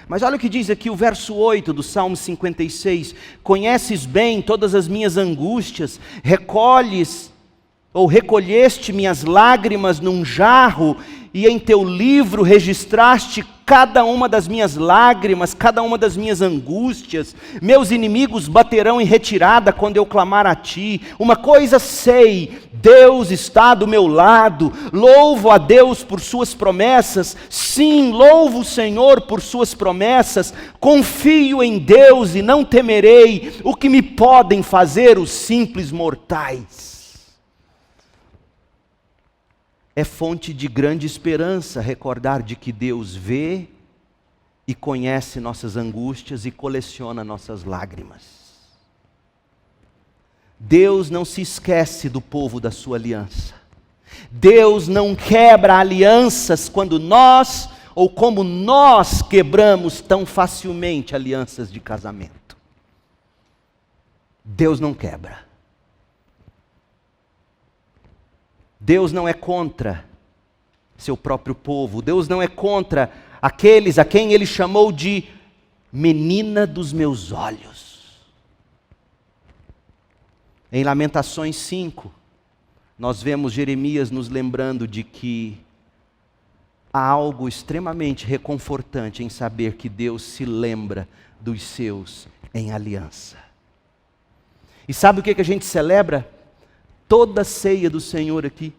Mas olha o que diz aqui o verso 8 do Salmo 56. Conheces bem todas as minhas angústias, recolheste minhas lágrimas num jarro, e em teu livro registraste cada uma das minhas lágrimas, cada uma das minhas angústias. Meus inimigos baterão em retirada quando eu clamar a ti. Uma coisa sei, Deus está do meu lado. Louvo a Deus por suas promessas. Sim, louvo o Senhor por suas promessas. Confio em Deus e não temerei o que me podem fazer os simples mortais. É fonte de grande esperança recordar de que Deus vê e conhece nossas angústias e coleciona nossas lágrimas. Deus não se esquece do povo da sua aliança. Deus não quebra alianças quando nós, ou como nós quebramos tão facilmente alianças de casamento. Deus não quebra. Deus não é contra seu próprio povo. Deus não é contra aqueles a quem Ele chamou de menina dos meus olhos. Em Lamentações 5, nós vemos Jeremias nos lembrando de que há algo extremamente reconfortante em saber que Deus se lembra dos seus em aliança. E sabe o que a gente celebra? Toda a ceia do Senhor aqui,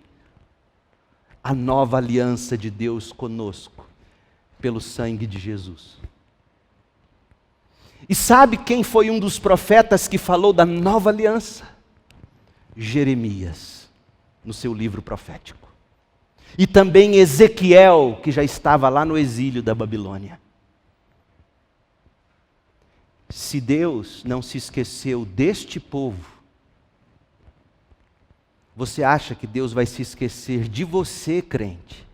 a nova aliança de Deus conosco, pelo sangue de Jesus. E sabe quem foi um dos profetas que falou da nova aliança? Jeremias, no seu livro profético. E também Ezequiel, que já estava lá no exílio da Babilônia. Se Deus não se esqueceu deste povo, você acha que Deus vai se esquecer de você, crente?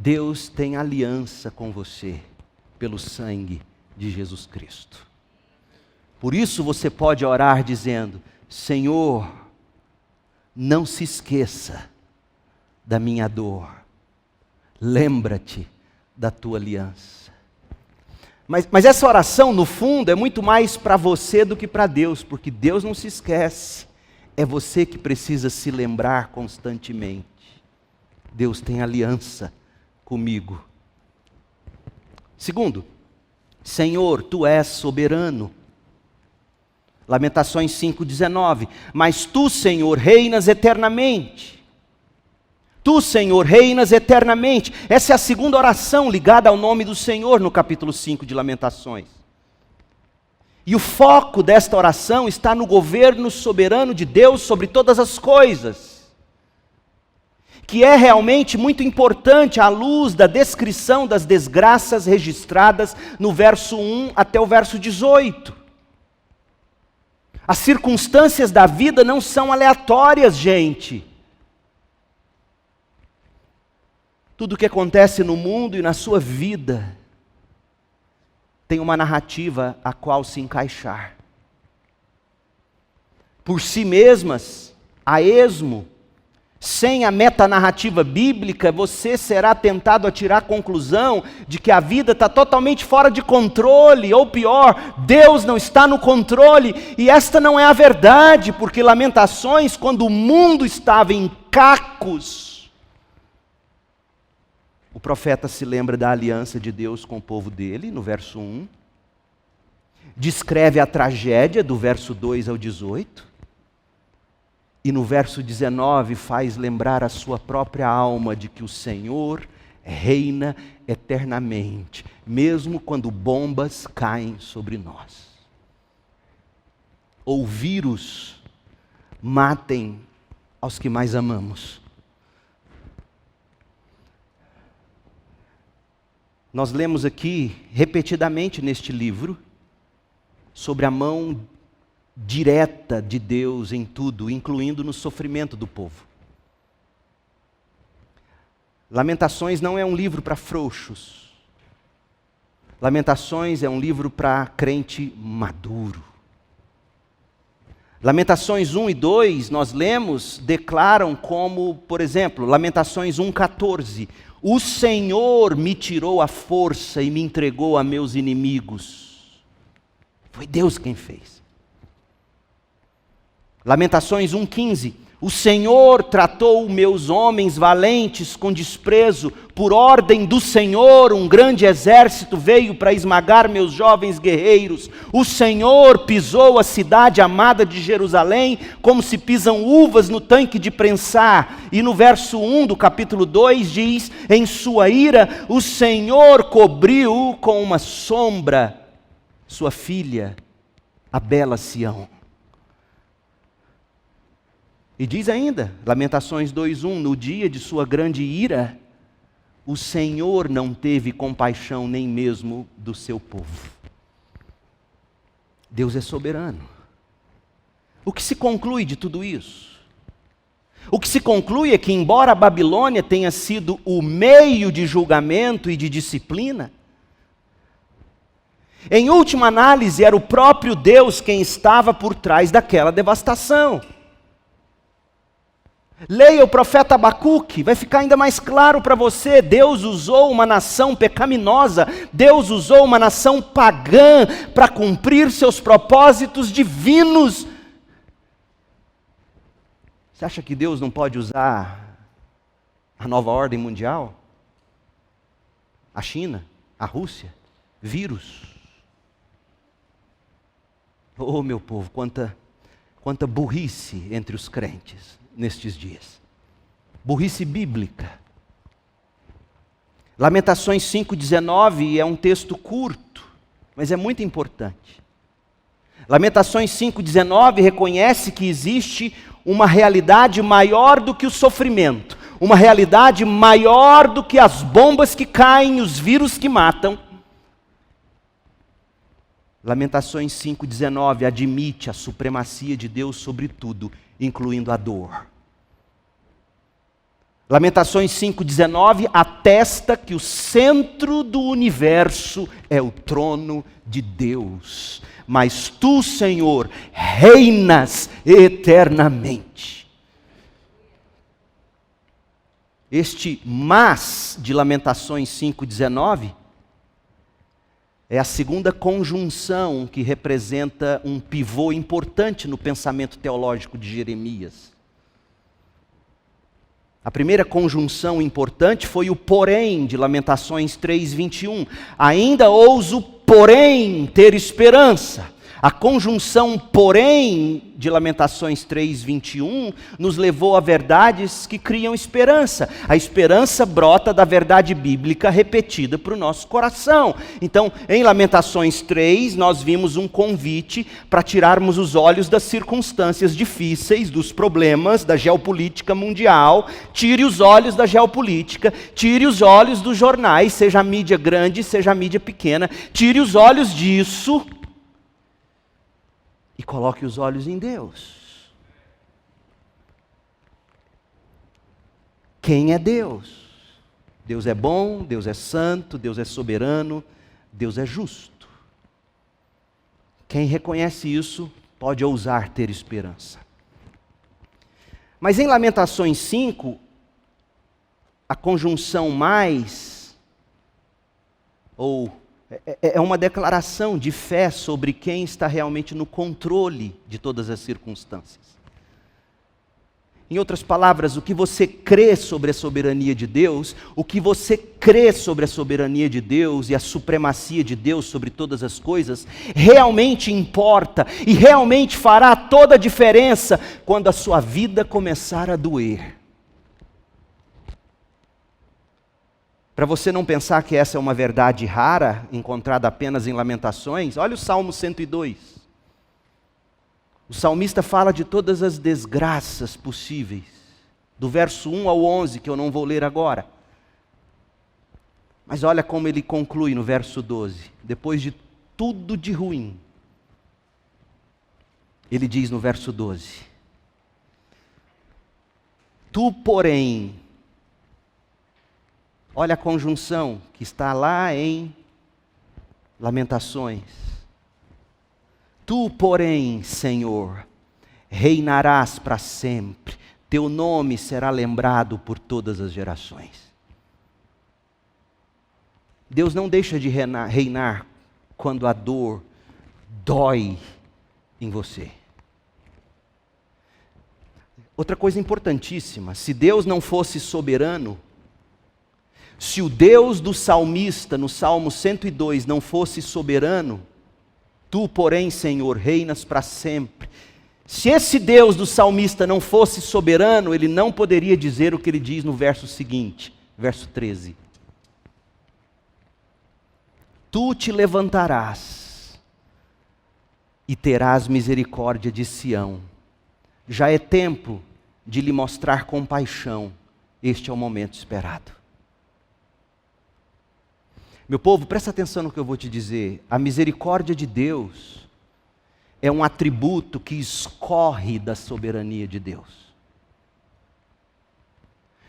Deus tem aliança com você pelo sangue de Jesus Cristo. Por isso você pode orar dizendo: Senhor, não se esqueça da minha dor, lembra-te da tua aliança. Mas essa oração, no fundo, é muito mais para você do que para Deus, porque Deus não se esquece, é você que precisa se lembrar constantemente. Deus tem aliança comigo. Segundo, Senhor, tu és soberano. Lamentações 5,19. Mas tu, Senhor, reinas eternamente. Tu, Senhor, reinas eternamente. Essa é a segunda oração ligada ao nome do Senhor no capítulo 5 de Lamentações. E o foco desta oração está no governo soberano de Deus sobre todas as coisas, que é realmente muito importante à luz da descrição das desgraças registradas no verso 1 até o verso 18. As circunstâncias da vida não são aleatórias, gente. Tudo o que acontece no mundo e na sua vida tem uma narrativa a qual se encaixar. Por si mesmas, a esmo, sem a metanarrativa bíblica, você será tentado a tirar a conclusão de que a vida está totalmente fora de controle, ou pior, Deus não está no controle, e esta não é a verdade, porque Lamentações, quando o mundo estava em cacos, o profeta se lembra da aliança de Deus com o povo dele, no verso 1, descreve a tragédia do verso 2 ao 18, e no verso 19 faz lembrar a sua própria alma de que o Senhor reina eternamente, mesmo quando bombas caem sobre nós, ou vírus matem aos que mais amamos. Nós lemos aqui, repetidamente neste livro, sobre a mão direta de Deus em tudo, incluindo no sofrimento do povo. Lamentações não é um livro para frouxos. Lamentações é um livro para crente maduro. Lamentações 1 e 2, nós lemos, declaram como, por exemplo, Lamentações 1,14. O Senhor me tirou a força e me entregou a meus inimigos. Foi Deus quem fez. Lamentações 1,15. O Senhor tratou meus homens valentes com desprezo. Por ordem do Senhor, um grande exército veio para esmagar meus jovens guerreiros. O Senhor pisou a cidade amada de Jerusalém, como se pisam uvas no tanque de prensar. E no verso 1 do capítulo 2 diz: em sua ira, o Senhor cobriu com uma sombra sua filha, a bela Sião. E diz ainda, Lamentações 2,1, no dia de sua grande ira, o Senhor não teve compaixão nem mesmo do seu povo. Deus é soberano. O que se conclui de tudo isso? O que se conclui é que, embora a Babilônia tenha sido o meio de julgamento e de disciplina, em última análise era o próprio Deus quem estava por trás daquela devastação. Leia o profeta Abacuque, vai ficar ainda mais claro para você. Deus usou uma nação pecaminosa, Deus usou uma nação pagã para cumprir seus propósitos divinos. Você acha que Deus não pode usar a nova ordem mundial? A China, a Rússia, vírus. Oh, meu povo, quanta burrice entre os crentes nestes dias. Burrice bíblica. Lamentações 5,19 é um texto curto, mas é muito importante. Lamentações 5,19 reconhece que existe uma realidade maior do que o sofrimento, uma realidade maior do que as bombas que caem, os vírus que matam. Lamentações 5,19 admite a supremacia de Deus sobre tudo, incluindo a dor. Lamentações 5,19 atesta que o centro do universo é o trono de Deus. Mas tu, Senhor, reinas eternamente. Este mas de Lamentações 5,19 é a segunda conjunção que representa um pivô importante no pensamento teológico de Jeremias. A primeira conjunção importante foi o porém de Lamentações 3:21. Ainda ouso, porém, ter esperança. A conjunção porém de Lamentações 3:21 nos levou a verdades que criam esperança. A esperança brota da verdade bíblica repetida para o nosso coração. Então, em Lamentações 3, nós vimos um convite para tirarmos os olhos das circunstâncias difíceis, dos problemas da geopolítica mundial. Tire os olhos da geopolítica, tire os olhos dos jornais, seja a mídia grande, seja a mídia pequena. Tire os olhos disso e coloque os olhos em Deus. Quem é Deus? Deus é bom, Deus é santo, Deus é soberano, Deus é justo. Quem reconhece isso pode ousar ter esperança. Mas em Lamentações 5, a conjunção mais, é uma declaração de fé sobre quem está realmente no controle de todas as circunstâncias. Em outras palavras, o que você crê sobre a soberania de Deus, o que você crê sobre a soberania de Deus e a supremacia de Deus sobre todas as coisas, realmente importa e realmente fará toda a diferença quando a sua vida começar a doer. Para você não pensar que essa é uma verdade rara, encontrada apenas em Lamentações, olha o Salmo 102. O salmista fala de todas as desgraças possíveis, do verso 1 ao 11, que eu não vou ler agora. Mas olha como ele conclui no verso 12. Depois de tudo de ruim, ele diz no verso 12: Tu, porém, olha a conjunção que está lá em Lamentações. Tu, porém, Senhor, reinarás para sempre. Teu nome será lembrado por todas as gerações. Deus não deixa de reinar quando a dor dói em você. Outra coisa importantíssima: se Deus não fosse soberano, se o Deus do salmista, no Salmo 102, não fosse soberano, tu, porém, Senhor, reinas para sempre. Se esse Deus do salmista não fosse soberano, ele não poderia dizer o que ele diz no verso seguinte, verso 13. Tu te levantarás e terás misericórdia de Sião. Já é tempo de lhe mostrar compaixão. Este é o momento esperado. Meu povo, presta atenção no que eu vou te dizer. A misericórdia de Deus é um atributo que escorre da soberania de Deus.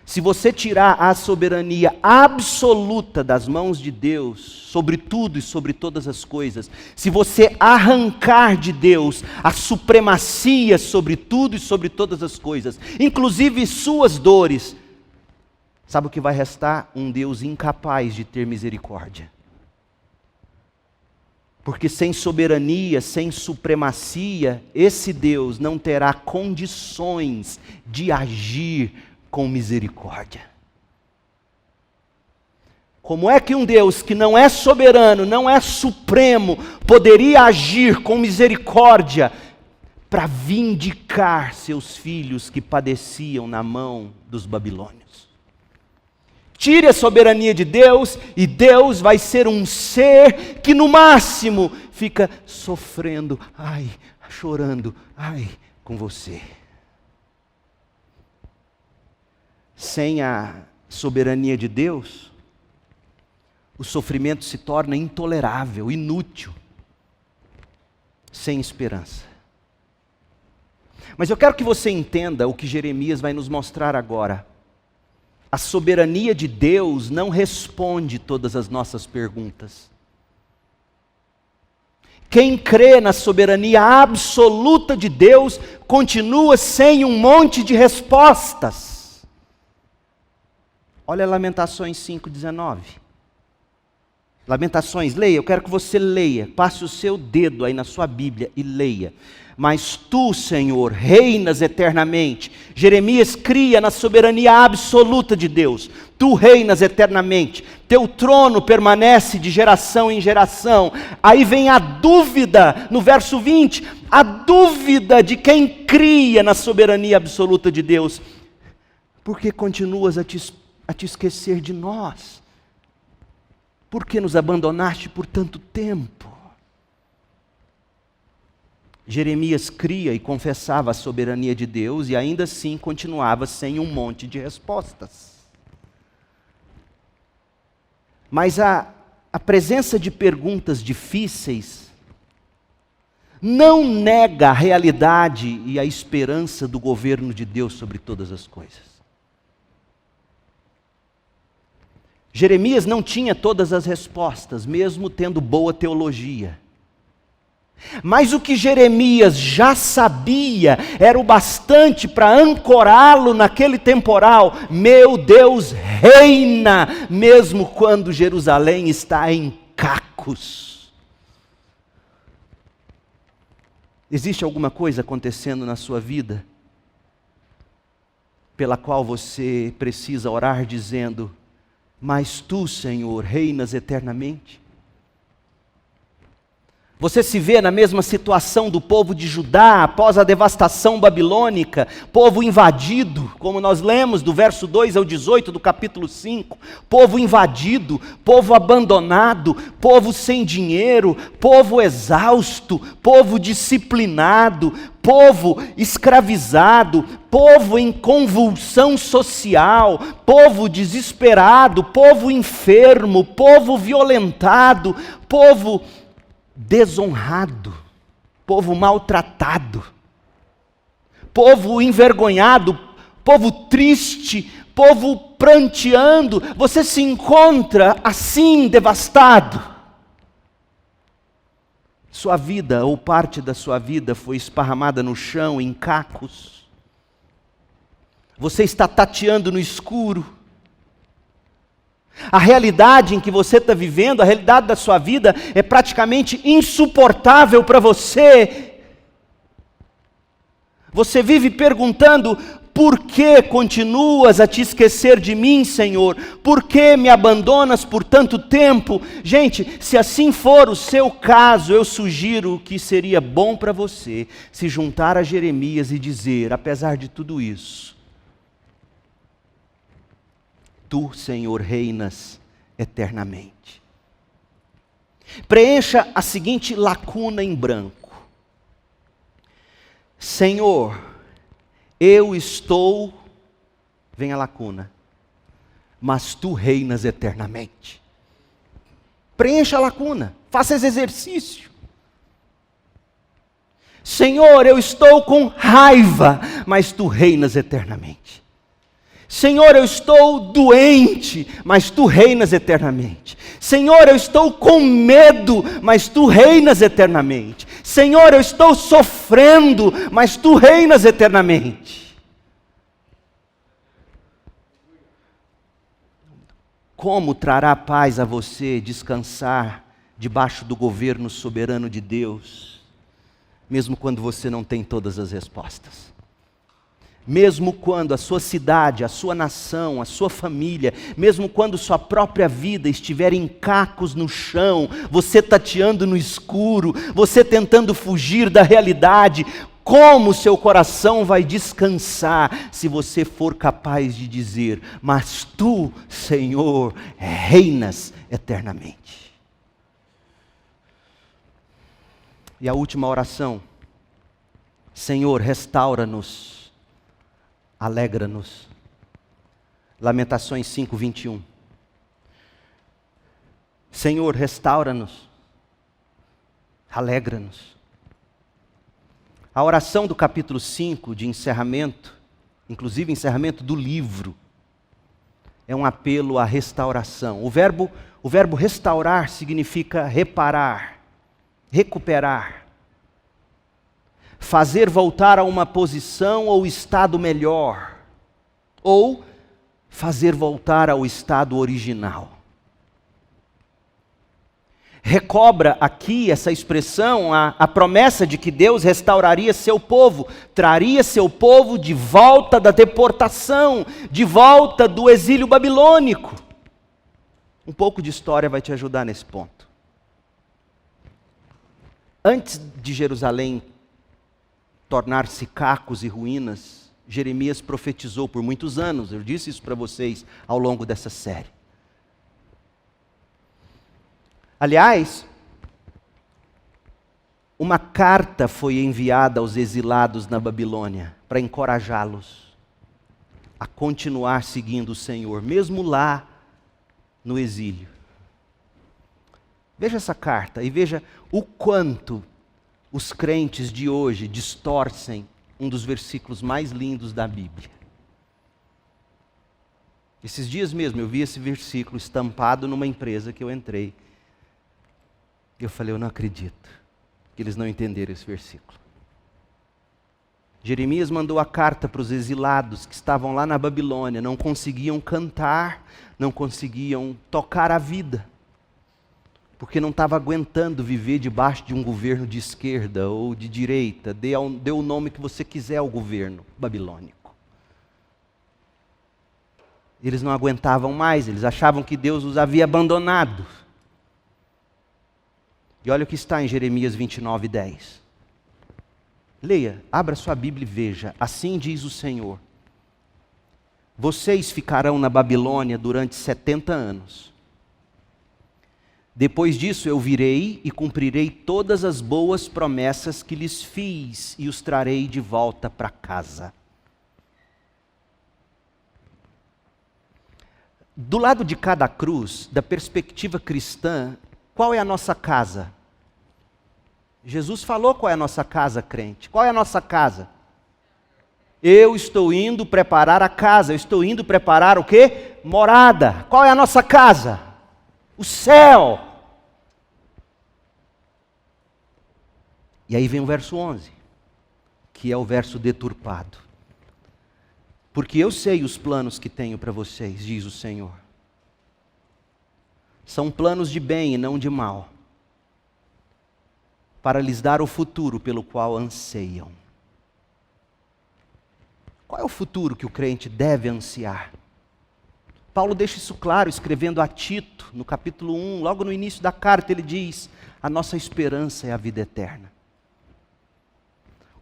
Se você tirar a soberania absoluta das mãos de Deus, sobre tudo e sobre todas as coisas, se você arrancar de Deus a supremacia sobre tudo e sobre todas as coisas, inclusive suas dores, sabe o que vai restar? Um Deus incapaz de ter misericórdia. Porque sem soberania, sem supremacia, esse Deus não terá condições de agir com misericórdia. Como é que um Deus que não é soberano, não é supremo, poderia agir com misericórdia para vindicar seus filhos que padeciam na mão dos babilônios? Tire a soberania de Deus e Deus vai ser um ser que no máximo fica sofrendo, chorando, com você. Sem a soberania de Deus, o sofrimento se torna intolerável, inútil, sem esperança. Mas eu quero que você entenda o que Jeremias vai nos mostrar agora. A soberania de Deus não responde todas as nossas perguntas. Quem crê na soberania absoluta de Deus continua sem um monte de respostas. Olha Lamentações 5,19. Lamentações, leia, eu quero que você leia, passe o seu dedo aí na sua Bíblia e leia. Mas tu, Senhor, reinas eternamente. Jeremias cria na soberania absoluta de Deus. Tu reinas eternamente. Teu trono permanece de geração em geração. Aí vem a dúvida, no verso 20, a dúvida de quem cria na soberania absoluta de Deus. Por que continuas a te esquecer de nós? Por que nos abandonaste por tanto tempo? Jeremias cria e confessava a soberania de Deus e ainda assim continuava sem um monte de respostas. Mas a presença de perguntas difíceis não nega a realidade e a esperança do governo de Deus sobre todas as coisas. Jeremias não tinha todas as respostas, mesmo tendo boa teologia. Mas o que Jeremias já sabia era o bastante para ancorá-lo naquele temporal. Meu Deus reina, mesmo quando Jerusalém está em cacos. Existe alguma coisa acontecendo na sua vida pela qual você precisa orar dizendo: mas tu, Senhor, reinas eternamente? Você se vê na mesma situação do povo de Judá após a devastação babilônica, povo invadido, como nós lemos do verso 2 ao 18 do capítulo 5, povo invadido, povo abandonado, povo sem dinheiro, povo exausto, povo disciplinado, povo escravizado, povo em convulsão social, povo desesperado, povo enfermo, povo violentado, povo desonrado, povo maltratado, povo envergonhado, povo triste, povo pranteando. Você se encontra assim devastado. Sua vida ou parte da sua vida foi esparramada no chão em cacos. Você está tateando no escuro. A realidade em que você está vivendo, a realidade da sua vida é praticamente insuportável para você. Você vive perguntando: por que continuas a te esquecer de mim, Senhor? Por que me abandonas por tanto tempo? Gente, se assim for o seu caso, eu sugiro que seria bom para você se juntar a Jeremias e dizer: apesar de tudo isso, tu, Senhor, reinas eternamente. Preencha a seguinte lacuna em branco: Senhor, eu estou, vem a lacuna, mas tu reinas eternamente. Preencha a lacuna, faça esse exercício. Senhor, eu estou com raiva, mas tu reinas eternamente. Senhor, eu estou doente, mas tu reinas eternamente. Senhor, eu estou com medo, mas tu reinas eternamente. Senhor, eu estou sofrendo, mas tu reinas eternamente. Como trará paz a você descansar debaixo do governo soberano de Deus, mesmo quando você não tem todas as respostas? Mesmo quando a sua cidade, a sua nação, a sua família, mesmo quando sua própria vida estiver em cacos no chão, você tateando no escuro, você tentando fugir da realidade, como seu coração vai descansar se você for capaz de dizer: mas tu, Senhor, reinas eternamente. E a última oração: Senhor, restaura-nos, alegra-nos. Lamentações 5:21. Senhor, restaura-nos, alegra-nos. A oração do capítulo 5 de encerramento, inclusive encerramento do livro, é um apelo à restauração. O verbo restaurar significa reparar, recuperar, fazer voltar a uma posição ou estado melhor, ou fazer voltar ao estado original. Recobra aqui essa expressão a promessa de que Deus restauraria seu povo, traria seu povo de volta da deportação, de volta do exílio babilônico. Um pouco de história vai te ajudar nesse ponto. Antes de Jerusalém tornar-se cacos e ruínas, Jeremias profetizou por muitos anos. Eu disse isso para vocês ao longo dessa série. Aliás, uma carta foi enviada aos exilados na Babilônia para encorajá-los a continuar seguindo o Senhor, mesmo lá no exílio. Veja essa carta e veja o quanto os crentes de hoje distorcem um dos versículos mais lindos da Bíblia. Esses dias mesmo eu vi esse versículo estampado numa empresa que eu entrei. Eu falei, eu não acredito que eles não entenderam esse versículo. Jeremias mandou a carta para os exilados que estavam lá na Babilônia, não conseguiam cantar, não conseguiam tocar a vida, porque não estava aguentando viver debaixo de um governo de esquerda ou de direita. Dê o nome que você quiser ao governo babilônico. Eles não aguentavam mais, eles achavam que Deus os havia abandonado. E olha o que está em Jeremias 29:10. Leia, abra sua Bíblia e veja. Assim diz o Senhor: vocês ficarão na Babilônia durante 70 anos. Depois disso eu virei e cumprirei todas as boas promessas que lhes fiz e os trarei de volta para casa. Do lado de cada cruz, da perspectiva cristã, qual é a nossa casa? Jesus falou qual é a nossa casa, crente. Qual é a nossa casa? Eu estou indo preparar a casa. Eu estou indo preparar o quê? Morada. Qual é a nossa casa? O céu. E aí vem o verso 11, que é o verso deturpado. Porque eu sei os planos que tenho para vocês, diz o Senhor. São planos de bem e não de mal, para lhes dar o futuro pelo qual anseiam. Qual é o futuro que o crente deve ansiar? Paulo deixa isso claro, escrevendo a Tito, no capítulo 1, logo no início da carta, ele diz: a nossa esperança é a vida eterna.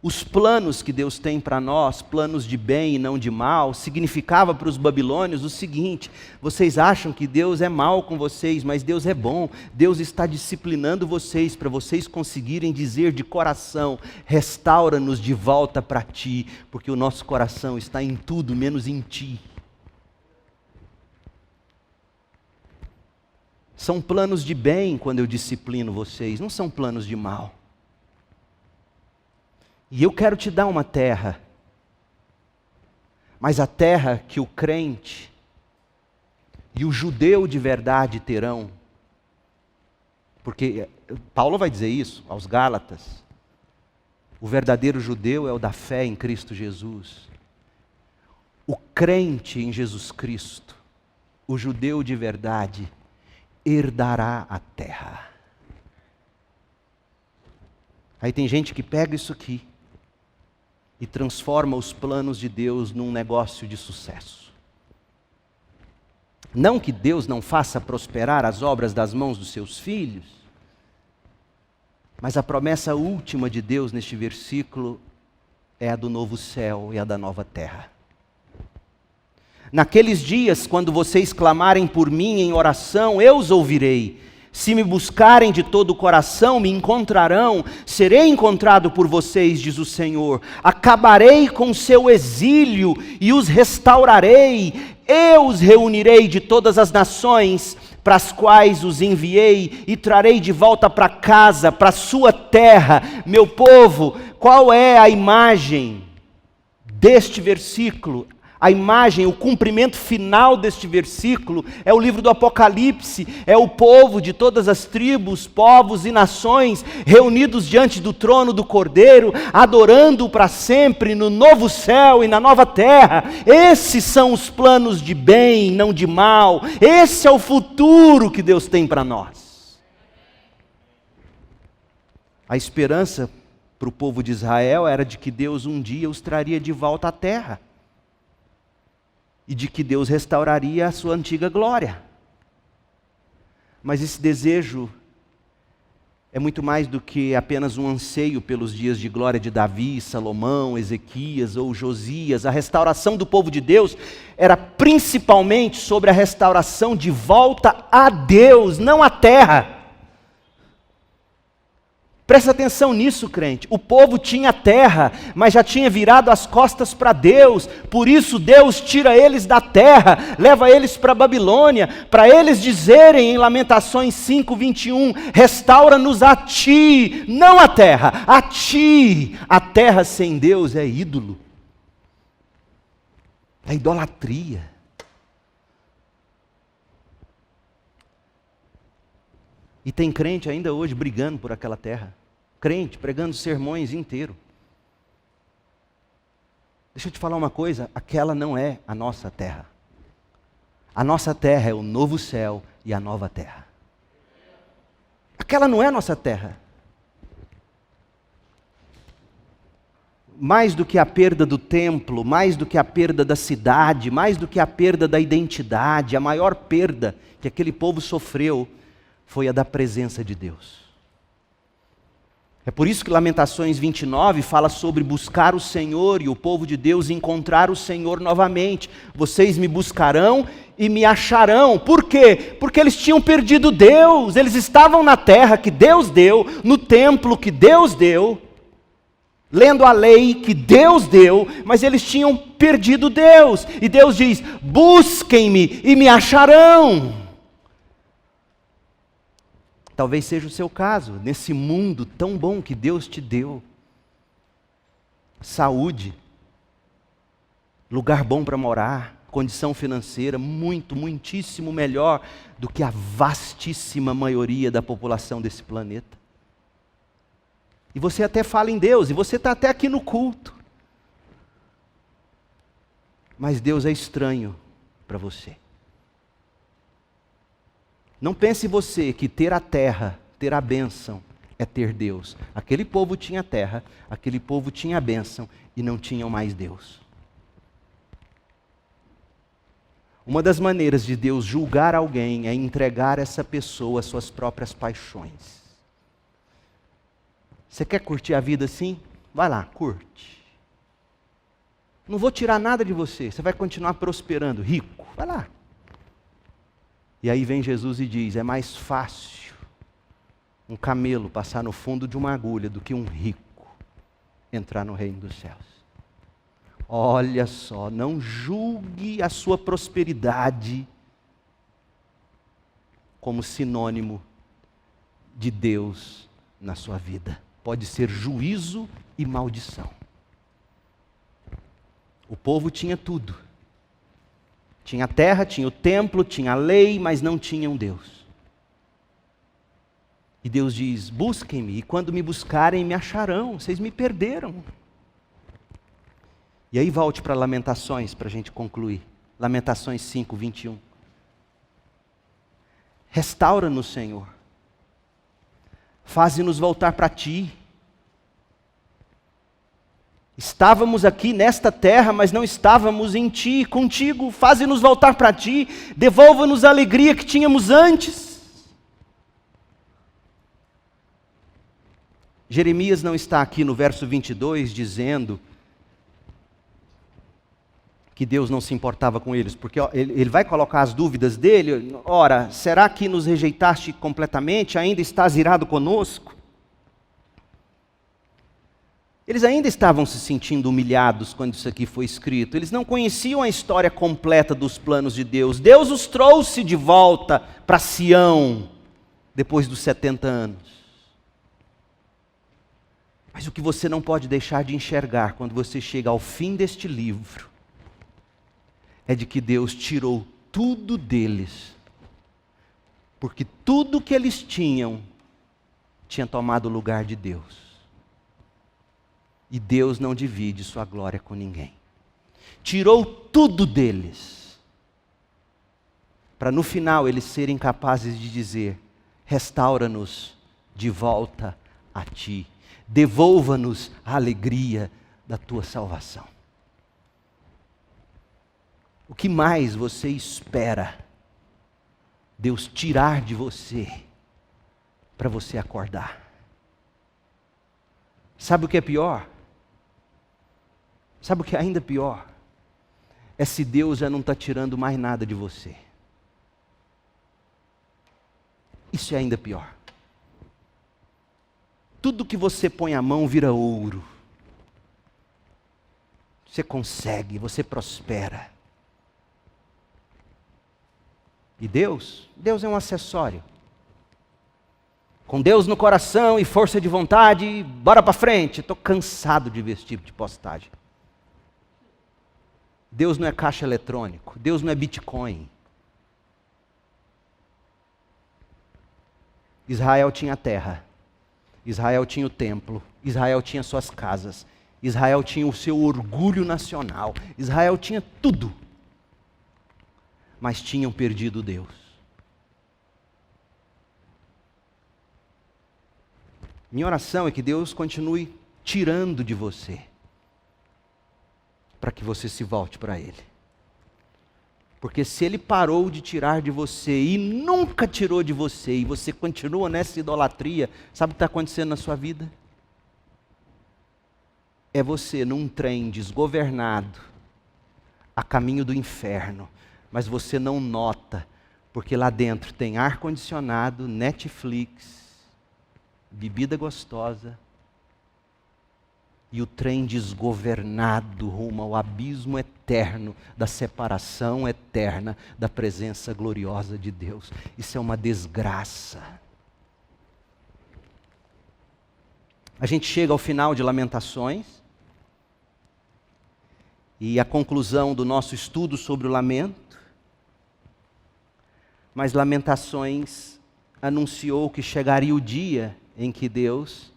Os planos que Deus tem para nós, planos de bem e não de mal, significava para os babilônios o seguinte: vocês acham que Deus é mal com vocês, mas Deus é bom. Deus está disciplinando vocês para vocês conseguirem dizer de coração: restaura-nos de volta para ti, porque o nosso coração está em tudo menos em ti. São planos de bem quando eu disciplino vocês, não são planos de mal. E eu quero te dar uma terra, mas a terra que o crente e o judeu de verdade terão, porque Paulo vai dizer isso aos Gálatas: o verdadeiro judeu é o da fé em Cristo Jesus. O crente em Jesus Cristo, o judeu de verdade, herdará a terra. Aí tem gente que pega isso aqui e transforma os planos de Deus num negócio de sucesso. Não que Deus não faça prosperar as obras das mãos dos seus filhos, mas a promessa última de Deus neste versículo é a do novo céu e a da nova terra. Naqueles dias, quando vocês clamarem por mim em oração, eu os ouvirei. Se me buscarem de todo o coração, me encontrarão, serei encontrado por vocês, diz o Senhor. Acabarei com seu exílio e os restaurarei. Eu os reunirei de todas as nações para as quais os enviei e trarei de volta para casa, para a sua terra. Meu povo, qual é a imagem deste versículo? A imagem, o cumprimento final deste versículo é o livro do Apocalipse, é o povo de todas as tribos, povos e nações reunidos diante do trono do Cordeiro, adorando-o para sempre no novo céu e na nova terra. Esses são os planos de bem, não de mal. Esse é o futuro que Deus tem para nós. A esperança para o povo de Israel era de que Deus um dia os traria de volta à terra. E de que Deus restauraria a sua antiga glória. Mas esse desejo é muito mais do que apenas um anseio pelos dias de glória de Davi, Salomão, Ezequias ou Josias. A restauração do povo de Deus era principalmente sobre a restauração de volta a Deus, não à terra. Presta atenção nisso, crente. O povo tinha terra, mas já tinha virado as costas para Deus. Por isso Deus tira eles da terra, leva eles para a Babilônia, para eles dizerem em Lamentações 5:21, restaura-nos a ti, não a terra, a ti. A terra sem Deus é ídolo, é idolatria. E tem crente ainda hoje brigando por aquela terra. Crente pregando sermões inteiros. Deixa eu te falar uma coisa, aquela não é a nossa terra. A nossa terra é o novo céu e a nova terra. Aquela não é a nossa terra. Mais do que a perda do templo, mais do que a perda da cidade, mais do que a perda da identidade, a maior perda que aquele povo sofreu foi a da presença de Deus. É por isso que Lamentações 29 fala sobre buscar o Senhor e o povo de Deus encontrar o Senhor novamente. Vocês me buscarão e me acharão. Por quê? Porque eles tinham perdido Deus. Eles estavam na terra que Deus deu, no templo que Deus deu, lendo a lei que Deus deu, mas eles tinham perdido Deus. E Deus diz: busquem-me e me acharão. Talvez seja o seu caso, nesse mundo tão bom que Deus te deu. Saúde, lugar bom para morar, condição financeira muitíssimo melhor do que a vastíssima maioria da população desse planeta. E você até fala em Deus, e você está até aqui no culto. Mas Deus é estranho para você. Não pense você que ter a terra, ter a bênção, é ter Deus. Aquele povo tinha terra, aquele povo tinha a bênção e não tinham mais Deus. Uma das maneiras de Deus julgar alguém é entregar essa pessoa às suas próprias paixões. Você quer curtir a vida assim? Vai lá, curte. Não vou tirar nada de você, você vai continuar prosperando, rico. Vai lá. E aí vem Jesus e diz: é mais fácil um camelo passar no fundo de uma agulha do que um rico entrar no reino dos céus. Olha só, não julgue a sua prosperidade como sinônimo de Deus na sua vida. Pode ser juízo e maldição. O povo tinha tudo. Tinha a terra, tinha o templo, tinha a lei, mas não tinha um Deus. E Deus diz: busquem-me, e quando me buscarem, me acharão. Vocês me perderam. E aí volte para Lamentações, para a gente concluir. Lamentações 5:21. Restaura-nos, Senhor. Faze-nos voltar para Ti. Estávamos aqui nesta terra, mas não estávamos em Ti, contigo. Faze-nos voltar para Ti. Devolva-nos a alegria que tínhamos antes. Jeremias não está aqui no verso 22 dizendo que Deus não se importava com eles, porque ele vai colocar as dúvidas dele. Ora, será que nos rejeitaste completamente? Ainda estás irado conosco? Eles ainda estavam se sentindo humilhados quando isso aqui foi escrito. Eles não conheciam a história completa dos planos de Deus. Deus os trouxe de volta para Sião, depois dos 70 anos. Mas o que você não pode deixar de enxergar quando você chega ao fim deste livro, é de que Deus tirou tudo deles, porque tudo que eles tinham tinha tomado o lugar de Deus. E Deus não divide sua glória com ninguém. Tirou tudo deles, para no final eles serem capazes de dizer: restaura-nos de volta a Ti, devolva-nos a alegria da Tua salvação. O que mais você espera Deus tirar de você para você acordar? Sabe o que é pior? Sabe o que é ainda pior? É se Deus já não está tirando mais nada de você. Isso é ainda pior. Tudo que você põe a mão vira ouro. Você consegue, você prospera. E Deus é um acessório. Com Deus no coração e força de vontade, bora para frente. Estou cansado de ver esse tipo de postagem. Deus não é caixa eletrônico, Deus não é Bitcoin. Israel tinha terra, Israel tinha o templo, Israel tinha suas casas, Israel tinha o seu orgulho nacional, Israel tinha tudo, mas tinham perdido Deus. Minha oração é que Deus continue tirando de você, para que você se volte para Ele. Porque se Ele parou de tirar de você e nunca tirou de você, e você continua nessa idolatria, sabe o que está acontecendo na sua vida? É você num trem desgovernado, a caminho do inferno, mas você não nota, porque lá dentro tem ar-condicionado, Netflix, bebida gostosa, e o trem desgovernado rumo ao abismo eterno da separação eterna da presença gloriosa de Deus. Isso é uma desgraça. A gente chega ao final de Lamentações, e a conclusão do nosso estudo sobre o lamento, mas Lamentações anunciou que chegaria o dia em que Deus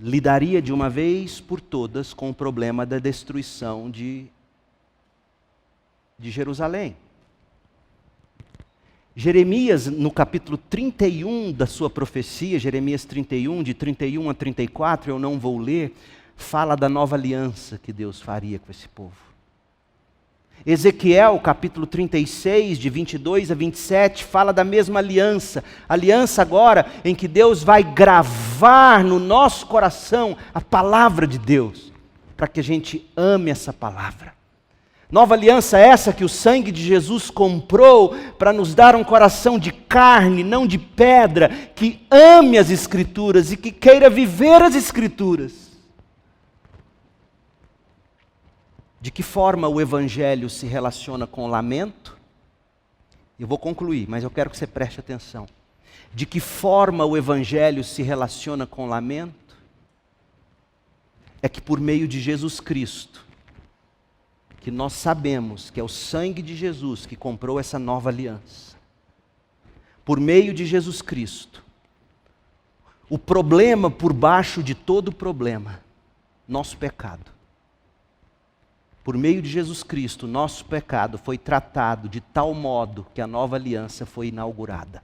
lidaria de uma vez por todas com o problema da destruição de Jerusalém. Jeremias, no capítulo 31 da sua profecia, Jeremias 31, de 31 a 34, eu não vou ler, fala da nova aliança que Deus faria com esse povo. Ezequiel, capítulo 36, de 22 a 27, fala da mesma aliança. Aliança agora em que Deus vai gravar no nosso coração a palavra de Deus, para que a gente ame essa palavra. Nova aliança essa que o sangue de Jesus comprou para nos dar um coração de carne, não de pedra, que ame as Escrituras e que queira viver as Escrituras. De que forma o Evangelho se relaciona com o lamento? Eu vou concluir, mas eu quero que você preste atenção. De que forma o Evangelho se relaciona com o lamento? É que por meio de Jesus Cristo, que nós sabemos que é o sangue de Jesus que comprou essa nova aliança. Por meio de Jesus Cristo, o problema por baixo de todo problema, nosso pecado. Por meio de Jesus Cristo, nosso pecado foi tratado de tal modo que a nova aliança foi inaugurada.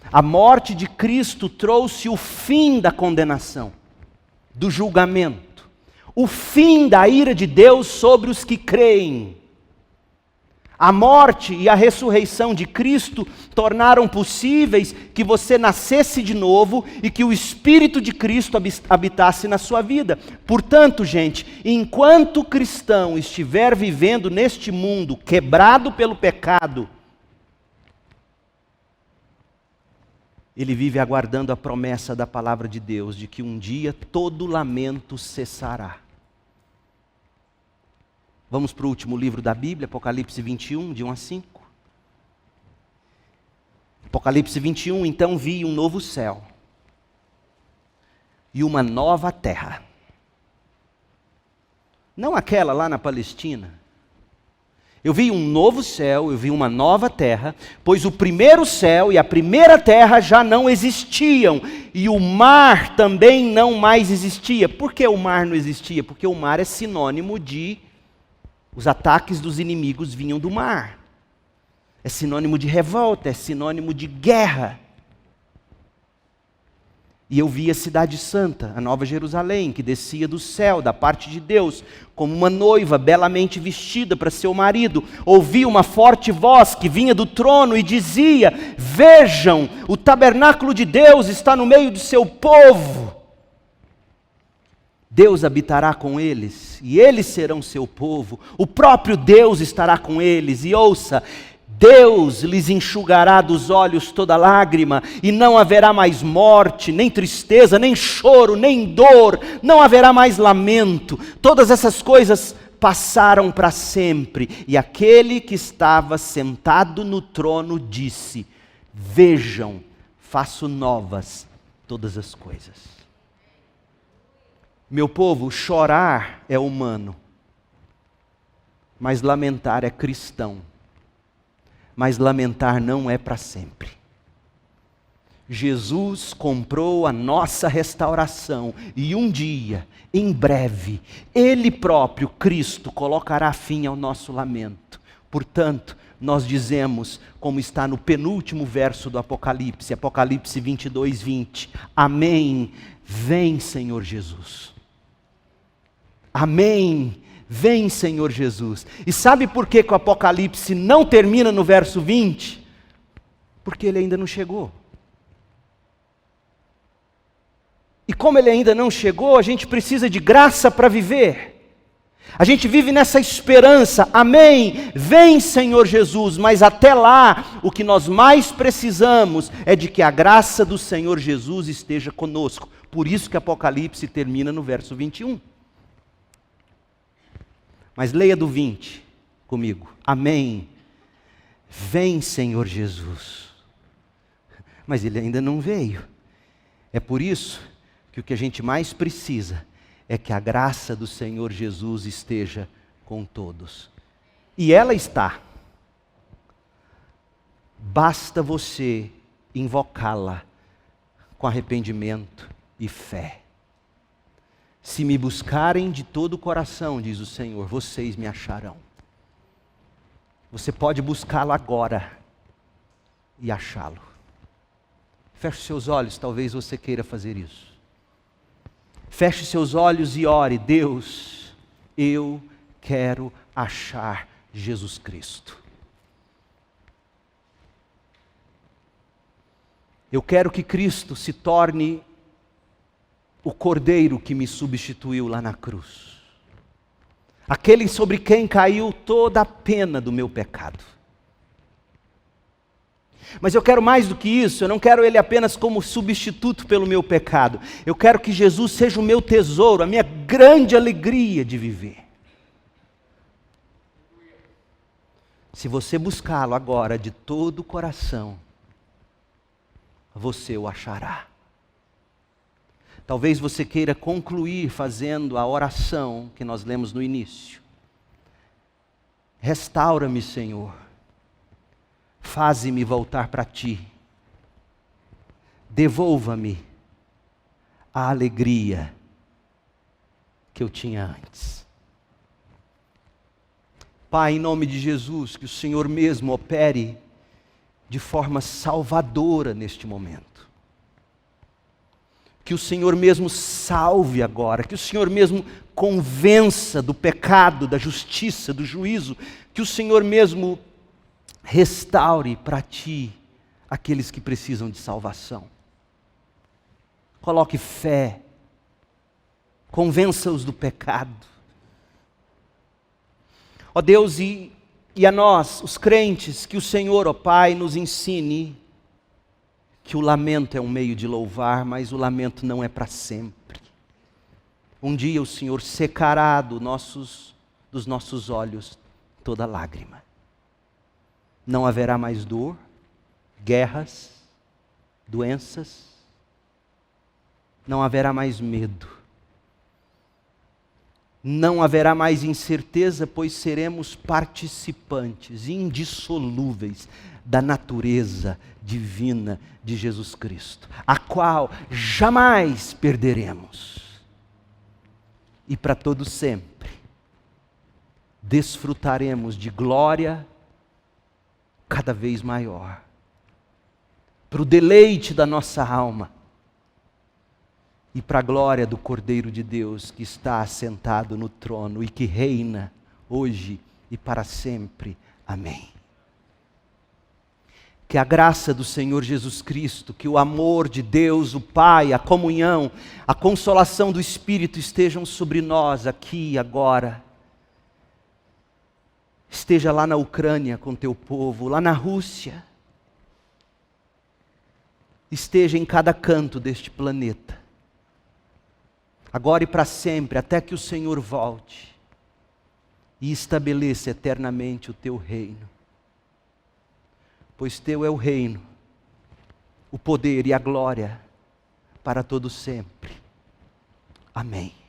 A morte de Cristo trouxe o fim da condenação, do julgamento, o fim da ira de Deus sobre os que creem. A morte e a ressurreição de Cristo tornaram possíveis que você nascesse de novo e que o Espírito de Cristo habitasse na sua vida. Portanto, gente, enquanto o cristão estiver vivendo neste mundo quebrado pelo pecado, ele vive aguardando a promessa da palavra de Deus de que um dia todo lamento cessará. Vamos para o último livro da Bíblia, Apocalipse 21, de 1 a 5. Apocalipse 21, então vi um novo céu e uma nova terra. Não aquela lá na Palestina, Eu vi um novo céu, eu vi uma nova terra, pois o primeiro céu e a primeira terra já não existiam, e o mar também não mais existia. Por que o mar não existia? Porque o mar é sinônimo de... Os ataques dos inimigos vinham do mar. É sinônimo de revolta, é sinônimo de guerra. E eu vi a cidade santa, a Nova Jerusalém, que descia do céu, da parte de Deus, como uma noiva belamente vestida para seu marido. Ouvi uma forte voz que vinha do trono e dizia: vejam, o tabernáculo de Deus está no meio de seu povo. Deus habitará com eles, e eles serão seu povo. O próprio Deus estará com eles, e ouça... Deus lhes enxugará dos olhos toda lágrima, e não haverá mais morte, nem tristeza, nem choro, nem dor, não haverá mais lamento. Todas essas coisas passaram para sempre. E aquele que estava sentado no trono disse: vejam, faço novas todas as coisas. Meu povo, chorar é humano, mas lamentar é cristão. Mas lamentar não é para sempre. Jesus comprou a nossa restauração e um dia, em breve, Ele próprio, Cristo, colocará fim ao nosso lamento. Portanto, nós dizemos, como está no penúltimo verso do Apocalipse, Apocalipse 22, 20, amém, vem Senhor Jesus. Amém. Vem, Senhor Jesus. E sabe por que o Apocalipse não termina no verso 20? Porque ele ainda não chegou. E como ele ainda não chegou, a gente precisa de graça para viver. A gente vive nessa esperança. Amém. Vem, Senhor Jesus. Mas até lá, o que nós mais precisamos é de que a graça do Senhor Jesus esteja conosco. Por isso que Apocalipse termina no verso 21. Mas leia do 20 comigo. Amém. Vem, Senhor Jesus. Mas ele ainda não veio. É por isso que o que a gente mais precisa é que a graça do Senhor Jesus esteja com todos. E ela está. Basta você invocá-la com arrependimento e fé. Se me buscarem de todo o coração, diz o Senhor, vocês me acharão. Você pode buscá-lo agora e achá-lo. Feche seus olhos, talvez você queira fazer isso. Feche seus olhos e ore: Deus, eu quero achar Jesus Cristo. Eu quero que Cristo se torne o Cordeiro que me substituiu lá na cruz. Aquele sobre quem caiu toda a pena do meu pecado. Mas eu quero mais do que isso, eu não quero Ele apenas como substituto pelo meu pecado. Eu quero que Jesus seja o meu tesouro, a minha grande alegria de viver. Se você buscá-lo agora de todo o coração, você o achará. Talvez você queira concluir fazendo a oração que nós lemos no início. Restaura-me, Senhor. Faze-me voltar para Ti. Devolva-me a alegria que eu tinha antes. Pai, em nome de Jesus, que o Senhor mesmo opere de forma salvadora neste momento. Que o Senhor mesmo salve agora, que o Senhor mesmo convença do pecado, da justiça, do juízo, que o Senhor mesmo restaure para Ti aqueles que precisam de salvação. Coloque fé, convença-os do pecado. Ó Deus, e a nós, os crentes, que o Senhor, ó Pai, nos ensine que o lamento é um meio de louvar, mas o lamento não é para sempre. Um dia o Senhor secará dos nossos olhos toda lágrima. Não haverá mais dor, guerras, doenças. Não haverá mais medo. Não haverá mais incerteza, pois seremos participantes indissolúveis da natureza divina de Jesus Cristo, a qual jamais perderemos. E para todo sempre desfrutaremos de glória cada vez maior, para o deleite da nossa alma e para a glória do Cordeiro de Deus que está assentado no trono e que reina hoje e para sempre. Amém. Que a graça do Senhor Jesus Cristo, que o amor de Deus, o Pai, a comunhão, a consolação do Espírito estejam sobre nós aqui e agora. Esteja lá na Ucrânia com teu povo, lá na Rússia. Esteja em cada canto deste planeta. Agora e para sempre, até que o Senhor volte e estabeleça eternamente o teu reino. Pois teu é o reino, o poder e a glória para todo sempre. Amém.